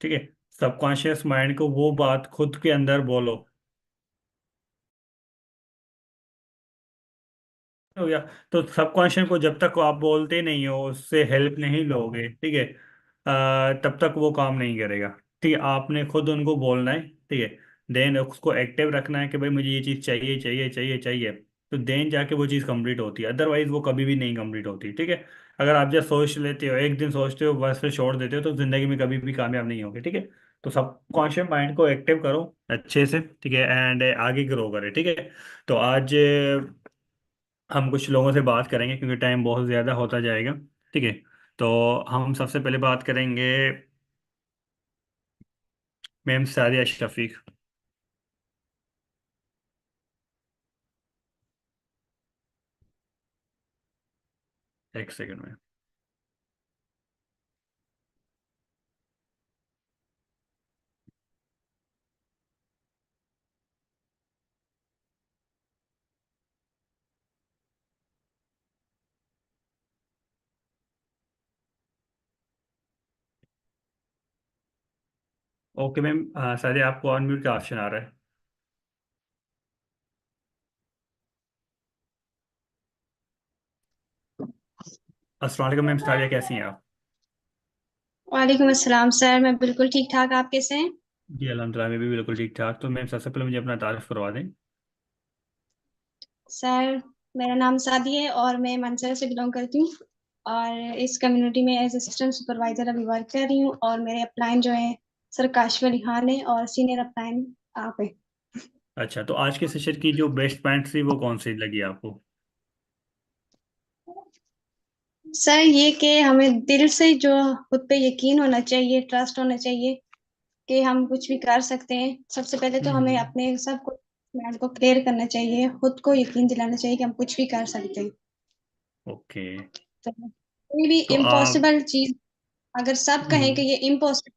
S1: ठीक है, सबकॉन्शियस माइंड को वो बात खुद के अंदर बोलो। हो गया। तो सबकॉन्शियस को जब तक आप बोलते नहीं हो, उससे हेल्प नहीं लोगे, ठीक है, तब तक वो काम नहीं करेगा। ठीक है, आपने खुद उनको बोलना है। ठीक है, देन उसको एक्टिव रखना है कि भाई मुझे ये चीज़ चाहिए चाहिए चाहिए चाहिए, तो देन जाके वो चीज़ कंप्लीट होती है, अदरवाइज वो कभी भी नहीं कंप्लीट होती। ठीक है, अगर आप जब सोच लेते हो, एक दिन सोचते हो बस फिर छोड़ देते हो, तो जिंदगी में कभी भी कामयाब नहीं होगे। ठीक है, तो सबकॉन्शियस माइंड को एक्टिव करो अच्छे से। ठीक है, एंड आगे ग्रो करें। ठीक है, तो आज हम कुछ लोगों से बात करेंगे क्योंकि टाइम बहुत ज़्यादा होता जाएगा। ठीक है, तो हम सबसे पहले बात करेंगे मैम सादिया शफीक। एक सेकंड में। ओके मैम, सादिया आपको अनम्यूट का ऑप्शन आ रहा है। अस्सलाम वालेकुम मैम सादिया, कैसी हैं आप।
S4: वालेकुम अस्सलाम सर, मैं बिल्कुल ठीक ठाक। आप कैसे हैं?
S1: जी अल्हम्दुलिल्लाह, मैं भी बिल्कुल ठीक ठाक। तो मैम सबसे पहले मुझे अपना तारीफ करवा दें।
S4: सर, मेरा नाम सादी है और मैं मानसरा से बिलोंग करती हूँ, और इस कम्युनिटी में एज असिस्टेंट सुपरवाइजर अभी वर्क कर रही हूँ। और मेरे अपलाइन जो है सर काशफ अली खान है, और सीनियर अपलाइन आप है।
S1: अच्छा, तो आज के सेशन की जो बेस्ट पॉइंट थी वो कौन सी लगी आपको।
S4: सर, ये कि हमें दिल से जो खुद पे यकीन होना चाहिए, ट्रस्ट होना चाहिए कि हम कुछ भी कर सकते हैं। सबसे पहले तो हमें
S1: हम्म।
S4: अपने सब कुछ माइंड को क्लियर करना चाहिए, खुद को यकीन दिलाना चाहिए कि हम कुछ भी कर सकते हैं।
S1: ओके।
S4: तो कोई भी
S1: तो आप।
S4: इम्पॉसिबल चीज अगर सब कहें कि
S1: हम्म।
S4: ये इम्पॉसिबल,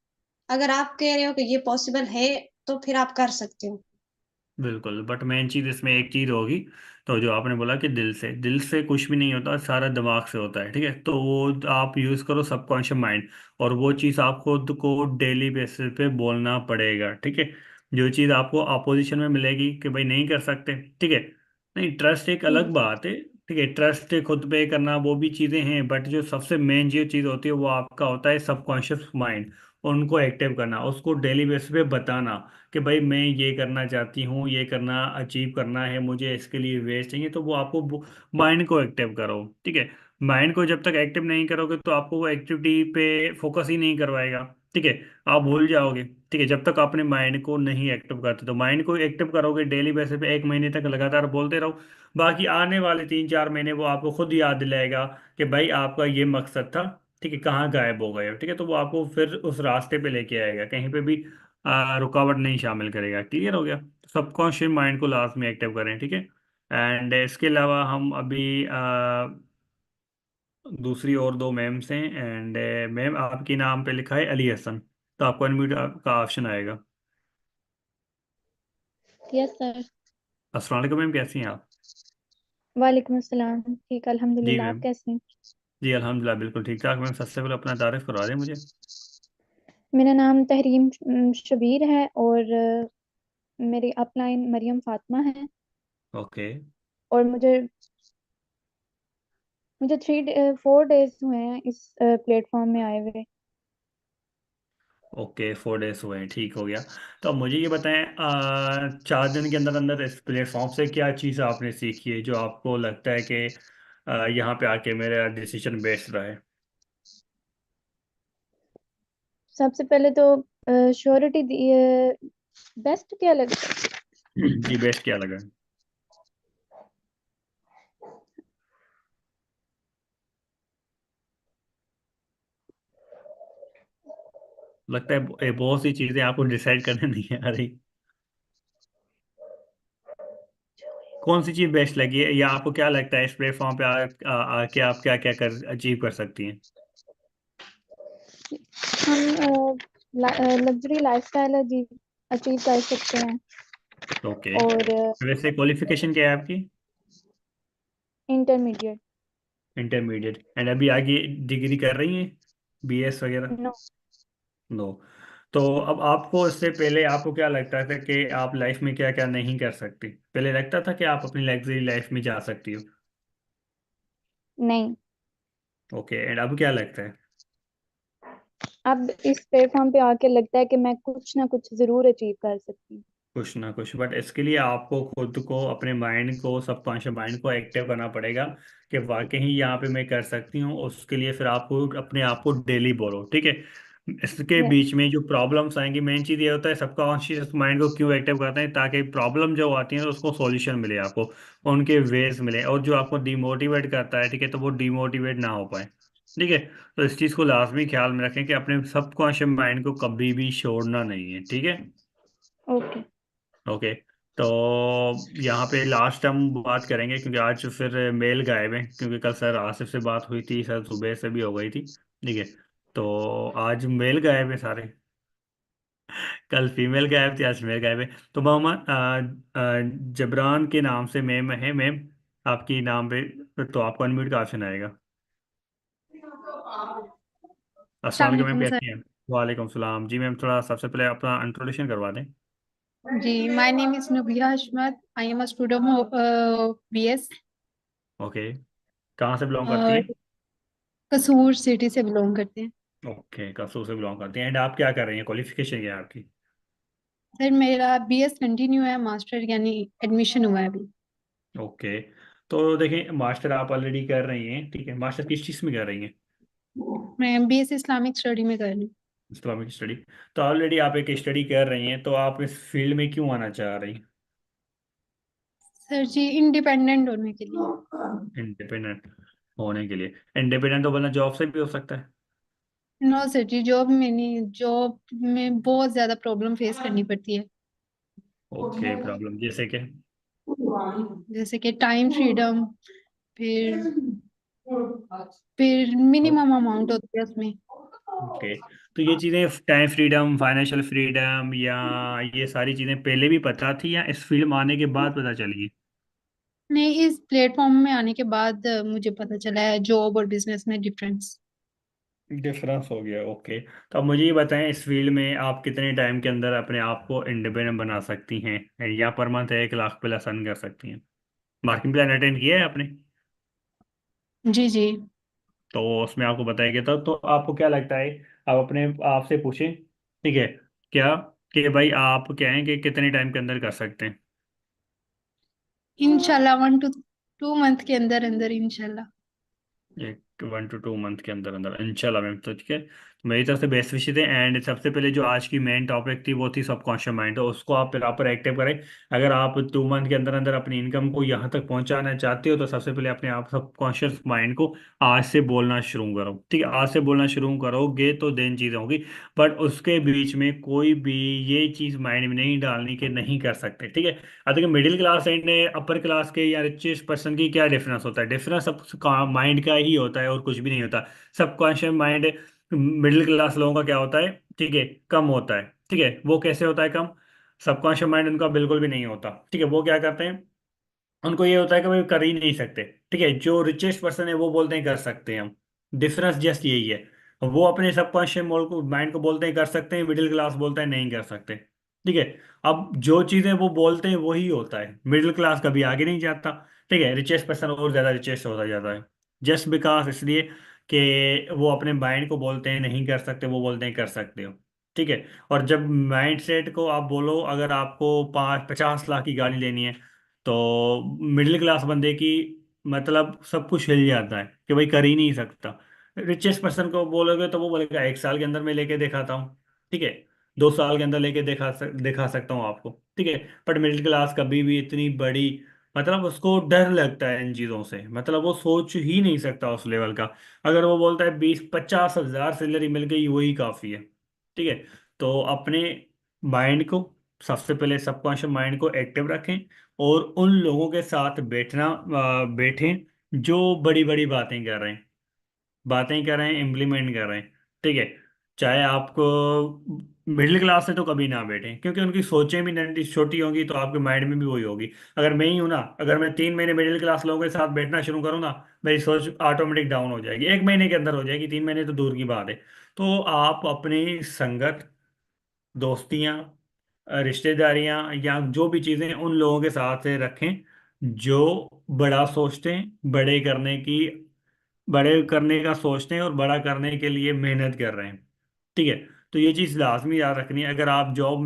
S4: अगर आप कह रहे हो कि ये पॉसिबल है, तो फिर आप कर सकते हो।
S1: बिल्कुल, बट मेन चीज़ इसमें एक चीज़ होगी, तो जो आपने बोला कि दिल से कुछ भी नहीं होता, सारा दिमाग से होता है। ठीक है, तो वो आप यूज़ करो सबकॉन्शियस माइंड, और वो चीज़ आपको खुद को डेली बेसिस पे बोलना पड़ेगा। ठीक है, जो चीज़ आपको अपोजिशन में मिलेगी कि भाई नहीं कर सकते, ठीक है, नहीं, ट्रस्ट एक अलग बात है। ठीक है, ट्रस्ट खुद पे करना वो भी चीज़ें हैं, बट जो सबसे मेन जो चीज़ होती है वो आपका होता है सबकॉन्शियस माइंड, उनको एक्टिव करना, उसको डेली बेसिस पे बताना कि भाई मैं ये करना चाहती हूँ, ये करना अचीव करना है मुझे, इसके लिए वेस्ट चाहिए। तो वो आपको माइंड को एक्टिव करो, ठीक है। माइंड को जब तक एक्टिव नहीं करोगे तो आपको वो एक्टिविटी पे फोकस ही नहीं करवाएगा, ठीक है। आप भूल जाओगे, ठीक है, जब तक अपने माइंड को नहीं एक्टिव करते। तो माइंड को एक्टिव करोगे डेली बेसिस पे, 1 महीने तक लगातार बोलते रहो। बाकी आने वाले 3-4 महीने वो आपको खुद याद दिलाएगा कि भाई आपका ये मकसद था, ठीक है, कहाँ गायब हो गए हो, ठीक है। तो वो आपको फिर उस रास्ते पे लेके आएगा, कहीं पे भी रुकावट नहीं शामिल करेगा। क्लियर हो गया? सबकॉन्शियस माइंड को लास्ट में एक्टिव करें, ठीक है। एंड इसके अलावा हम अभी दूसरी और दो मैम्स हैं। एंड मैम आपके नाम पे लिखा है अली हसन, तो आपको अनम्यूट का ऑप्शन आएगा।
S5: Yes sir.
S1: अस्सलाम वालेकुम मैम, कैसी हैं आप?
S5: वालेकुम अस्सलाम। ठीक,
S1: जी
S5: अल्हम्दुलिल्लाह। आप
S1: मैम।
S5: कैसे हैं?
S1: जी अल्हम्दुलिल्लाह बिल्कुल ठीक ठाक। मैम सबसे पहले अपना तारीफ करवा दें मुझे।
S5: मेरा नाम तहरीम शबीर है और मेरी अपलाइन मरियम फातिमा है।
S1: ओके।
S5: और मुझे मुझे 4 डेज हुए हैं इस प्लेटफॉर्म में आए हुए।
S1: ओके 4 डेज हुए हैं, ठीक हो गया। तो अब मुझे ये बताएं, 4 दिन के अंदर अंदर इस प्लेटफॉर्म से क्या चीज़ आपने सीखी है जो आपको लगता है कि यहाँ पे आके मेरा डिसीजन बेस्ट रहा है?
S5: सबसे पहले तो श्योरिटी बेस्ट क्या लगता है?
S1: जी बेस्ट क्या लगा? लगता है बहुत सी चीज़ें आपको डिसाइड करने नहीं आ रही। कौन सी चीज़ बेस्ट लगी है, या आपको क्या लगता है इस प्लेटफॉर्म पे आके आप क्या क्या कर अचीव कर सकती हैं?
S5: हम लग्जरी लाइफस्टाइल अचीव कर सकते हैं।
S1: ओके।
S5: और
S1: वैसे क्वालिफिकेशन क्या है आपकी?
S5: इंटरमीडिएट।
S1: इंटरमीडिएट। एंड अभी आगे डिग्री कर रही हैं, बीएस वगैरह?
S5: नो।
S1: नो। तो अब आपको इससे पहले आपको क्या लगता था कि आप लाइफ में क्या क्या नहीं कर सकती? पहले लगता था कि आप अपनी लग्जरी लाइफ में जा सकती हो?
S5: नहीं।
S1: ओके। एंड अब क्या लगता है?
S5: अब इस प्लेटफॉर्म पे आके लगता है कि मैं कुछ ना कुछ जरूर अचीव कर सकती हूँ।
S1: कुछ ना कुछ, बट इसके लिए आपको खुद को, अपने माइंड को, सबकॉन्शियस माइंड को एक्टिव करना पड़ेगा कि वाकई ही यहाँ पे मैं कर सकती हूँ। उसके लिए फिर आपको अपने आप को डेली बोलो, ठीक है। इसके
S5: यस।
S1: बीच में जो प्रॉब्लम्स आएंगी, मेन चीज़ ये होता है सबकॉन्शियस माइंड को क्यों एक्टिव करते हैं, ताकि प्रॉब्लम जो आती है तो उसको सॉल्यूशन मिले, आपको उनके वेज मिले। और जो आपको डिमोटिवेट करता है, ठीक है, तो वो डिमोटिवेट ना हो पाए, ठीक है। तो इस चीज़ को लाजमी ख्याल में रखें कि अपने सबकॉन्शियस माइंड को कभी भी छोड़ना नहीं है, ठीक है।
S5: ओके।
S1: ओके। तो यहाँ पे लास्ट हम बात करेंगे, क्योंकि आज फिर मेल गायब है, क्योंकि कल सर आसिफ से बात हुई थी, सर सुबह से भी हो गई थी, ठीक है। तो आज मेल गायब है सारे। कल फीमेल गायब थी, आज मेल गायब है। तो मोहम्मद जबरान के नाम से मैम है, मैम आपकी नाम पे, तो आपको अनम्यूट का ऑप्शन आएगा। अस्सलाम
S6: अस्सलाम
S1: वालेकुम मैम,
S6: वालेकुम सर।
S1: कैसी हैं? वालेकुम सलाम। जी मैम, थोड़ा सबसे पहले अपना इंट्रोडक्शन करवा दें।
S6: जी, my name is Nubia Hashmat. I am a student of BS
S1: okay. कहाँ से बिलोंग करती
S6: और
S1: हैं?
S6: कसूर सिटी से बिलोंग करते हैं।
S1: ओके, कसूर से बिलोंग करती हैं। एंड आप क्या कर रही हैं, क्वालिफिकेशन क्या है आपकी?
S6: सर मेरा बीएस कंटिन्यू है, मास्टर यानी एडमिशन हुआ है अभी।
S1: ओके। तो देखिए, मास्टर आप ऑलरेडी कर रही हैं, ठीक है। मास्टर किस चीज़ में कर रही हैं?
S6: मैं बीएस इस्लामिक स्टडी में कर रही हूँ।
S1: Islamic study. तो ऑलरेडी आप एक स्टडी कर रही हैं, तो आप इस फील्ड में क्यों आना चाह रही हैं?
S6: सर जी, इंडिपेंडेंट होने के लिए।
S1: इंडिपेंडेंट होने के लिए? इंडिपेंडेंट तो बनना जॉब से भी हो सकता है।
S6: नो सर जी, जॉब में नहीं, जॉब में बहुत ज्यादा प्रॉब्लम फेस करनी पड़ती है।
S1: ओके, प्रॉब्लम जैसे कि?
S6: जैसे कि टाइम फ्रीडम, फिर फिर मिनिमम अमाउंट होती है उसमें।
S1: ओके। तो ये चीज़ें, टाइम फ्रीडम, फाइनेंशियल फ्रीडम, या ये सारी चीज़ें पहले भी पता थी या इस फील्ड में आने के बाद पता चली?
S6: नहीं, इस प्लेटफॉर्म में आने के बाद मुझे पता चला है जॉब और बिजनेस में डिफरेंस।
S1: डिफरेंस हो गया, ओके। तो अब मुझे ये बताएं, इस फील्ड में आप कितने टाइम के अंदर अपने आप को इंडिपेंडेंट बना सकती हैं, या per month 1 lakh plus earn कर सकती हैं? मार्किंग प्लान अटेंड किया है आपने?
S6: जी जी।
S1: तो उसमें आपको बताया गया था। तो आपको क्या लगता है, आप अपने आप से पूछें, ठीक है, क्या कि भाई आप क्या है कि कितने टाइम के अंदर कर सकते हैं।
S6: इंशाल्लाह 1 to 2 मंथ के अंदर अंदर इंशाल्लाह।
S1: एक 1 to 2 मंथ के अंदर अंदर इंशाल्लाह मैम। तो ठीक है, तो मेरी तरफ से बेस्ट विशेस है। एंड सबसे पहले जो आज की मेन टॉपिक थी वो थी सबकॉन्शियस माइंड, तो उसको आप प्रॉपर एक्टिव करें। अगर आप 2 मंथ के अंदर अंदर अपनी इनकम को यहाँ तक पहुँचाना चाहते हो तो सबसे पहले अपने आप सबकॉन्शियस माइंड को आज से बोलना शुरू करो, ठीक है। आज से बोलना शुरू करोगे तो देन चीज़ें होगी, बट उसके बीच में कोई भी ये चीज़ माइंड में नहीं डालनी कि नहीं कर सकते, ठीक है। अब देखिए middle class and upper class के या रिचेस्ट पर्सन की क्या डिफरेंस होता है, डिफरेंस सब माइंड का ही होता है और कुछ भी नहीं होता। सबकॉन्शियस माइंड मिडिल क्लास लोगों का क्या होता है, ठीक है, कम होता है, ठीक है। वो कैसे होता है कम, सबकॉन्शियस माइंड उनका बिल्कुल भी नहीं होता, ठीक है। वो क्या करते हैं, उनको ये होता है कि भाई कर ही नहीं सकते, ठीक है। जो रिचेस्ट पर्सन है वो बोलते हैं कर सकते हैं हम, डिफरेंस जस्ट यही है। वो अपने सबकॉन्शियस माइंड को बोलते हैं कर सकते हैं, मिडिल क्लास बोलता है नहीं कर सकते, ठीक है। अब जो चीजें वो बोलते हैं वही होता है, मिडिल क्लास कभी आगे नहीं जाता, ठीक है। रिचेस्ट पर्सन और ज्यादा रिचेस्ट होता जाता है, जस्ट बिकॉज इसलिए कि वो अपने माइंड को बोलते हैं नहीं कर सकते, वो बोलते हैं कर सकते हो, ठीक है। और जब माइंड सेट को आप बोलो अगर आपको 50 लाख की गाड़ी लेनी है तो मिडिल क्लास बंदे की मतलब सब कुछ हिल जाता है कि भाई कर ही नहीं सकता। रिचेस्ट पर्सन को बोलोगे तो वो बोलेगा 1 साल के अंदर मैं लेके दिखाता हूँ, ठीक है। 2 साल के अंदर लेके दिखा सकता हूँ आपको, ठीक है। बट मिडिल क्लास कभी भी इतनी बड़ी, मतलब उसको डर लगता है इन चीज़ों से, मतलब वो सोच ही नहीं सकता उस लेवल का। अगर वो बोलता है 20-50 हज़ार सैलरी मिल गई वही काफ़ी है, ठीक है। तो अपने माइंड को सबसे पहले सबकॉन्शियस माइंड को एक्टिव रखें और उन लोगों के साथ बैठें जो बड़ी बड़ी बातें कर रहे हैं इम्प्लीमेंट कर रहे हैं, ठीक है। चाहे आपको मिडिल क्लास से तो कभी ना बैठें क्योंकि उनकी सोचें भी नन्ही छोटी होंगी तो आपके माइंड में भी वही होगी। अगर मैं ही हूं ना, अगर मैं 3 महीने मिडिल क्लास लोगों के साथ बैठना शुरू करूँ ना, मेरी सोच ऑटोमेटिक डाउन हो जाएगी, 1 महीने के अंदर हो जाएगी, 3 महीने तो दूर की बात है। तो आप अपनी संगत, दोस्तियां, रिश्तेदारियां या जो भी चीजें उन लोगों के साथ रखें जो बड़ा सोचते हैं, बड़े करने का सोचते हैं और बड़ा करने के लिए मेहनत कर रहे हैं, ठीक है। तो ये चीज़ लाजमी याद रखनी है। अगर आप जॉब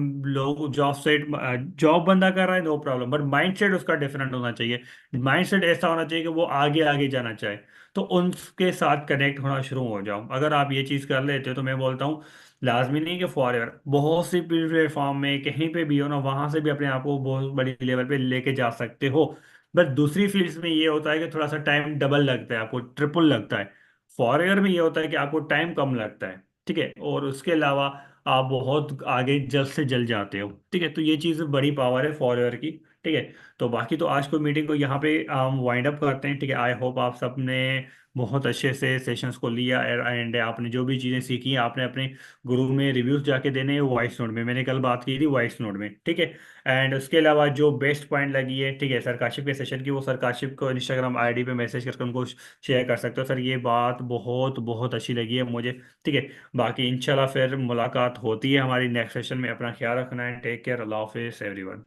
S1: बंदा कर रहा है no problem, but mind set उसका डिफरेंट होना चाहिए। माइंड सेट ऐसा होना चाहिए कि वो आगे आगे जाना चाहे, तो उनके साथ कनेक्ट होना शुरू हो जाओ। अगर आप ये चीज़ कर लेते हो तो मैं बोलता हूँ लाजमी नहीं कि फॉर एवर, बहुत सी प्लेटफॉर्म में कहीं पे भी हो ना वहां से भी अपने आप को बहुत बड़ी लेवल पे लेके जा सकते हो। बट दूसरी फील्ड्स में ये होता है कि थोड़ा सा टाइम डबल लगता है, आपको ट्रिपल लगता है। फॉरएवर में ये होता है कि आपको टाइम कम लगता है, ठीक है। और उसके अलावा आप बहुत आगे जल्द से जल्द जाते हो, ठीक है। तो ये चीज़ बड़ी पावर है फॉरएवर की, ठीक है। तो बाकी तो आज को मीटिंग को यहाँ पे हम वाइंड अप करते हैं, ठीक है। आई होप आप सबने बहुत अच्छे से सेशंस को लिया एंड आपने जो भी चीज़ें सीखी आपने अपने गुरु में रिव्यूज जाके देने हैं वॉइस नोट में, मैंने कल बात की थी वॉइस नोट में, ठीक है। एंड उसके अलावा जो बेस्ट पॉइंट लगी है, ठीक है, सर काशिप के सेशन की, वो सर काशिप को इंस्टाग्राम आईडी पे मैसेज करके उनको शेयर कर सकते हो, सर ये बात बहुत बहुत अच्छी लगी है मुझे, ठीक है। बाकी इंशाल्लाह फिर मुलाकात होती है हमारी नेक्स्ट सेशन में। अपना ख्याल रखना है, टेक केयर, अल्लाह हाफिज़ एवरीवन।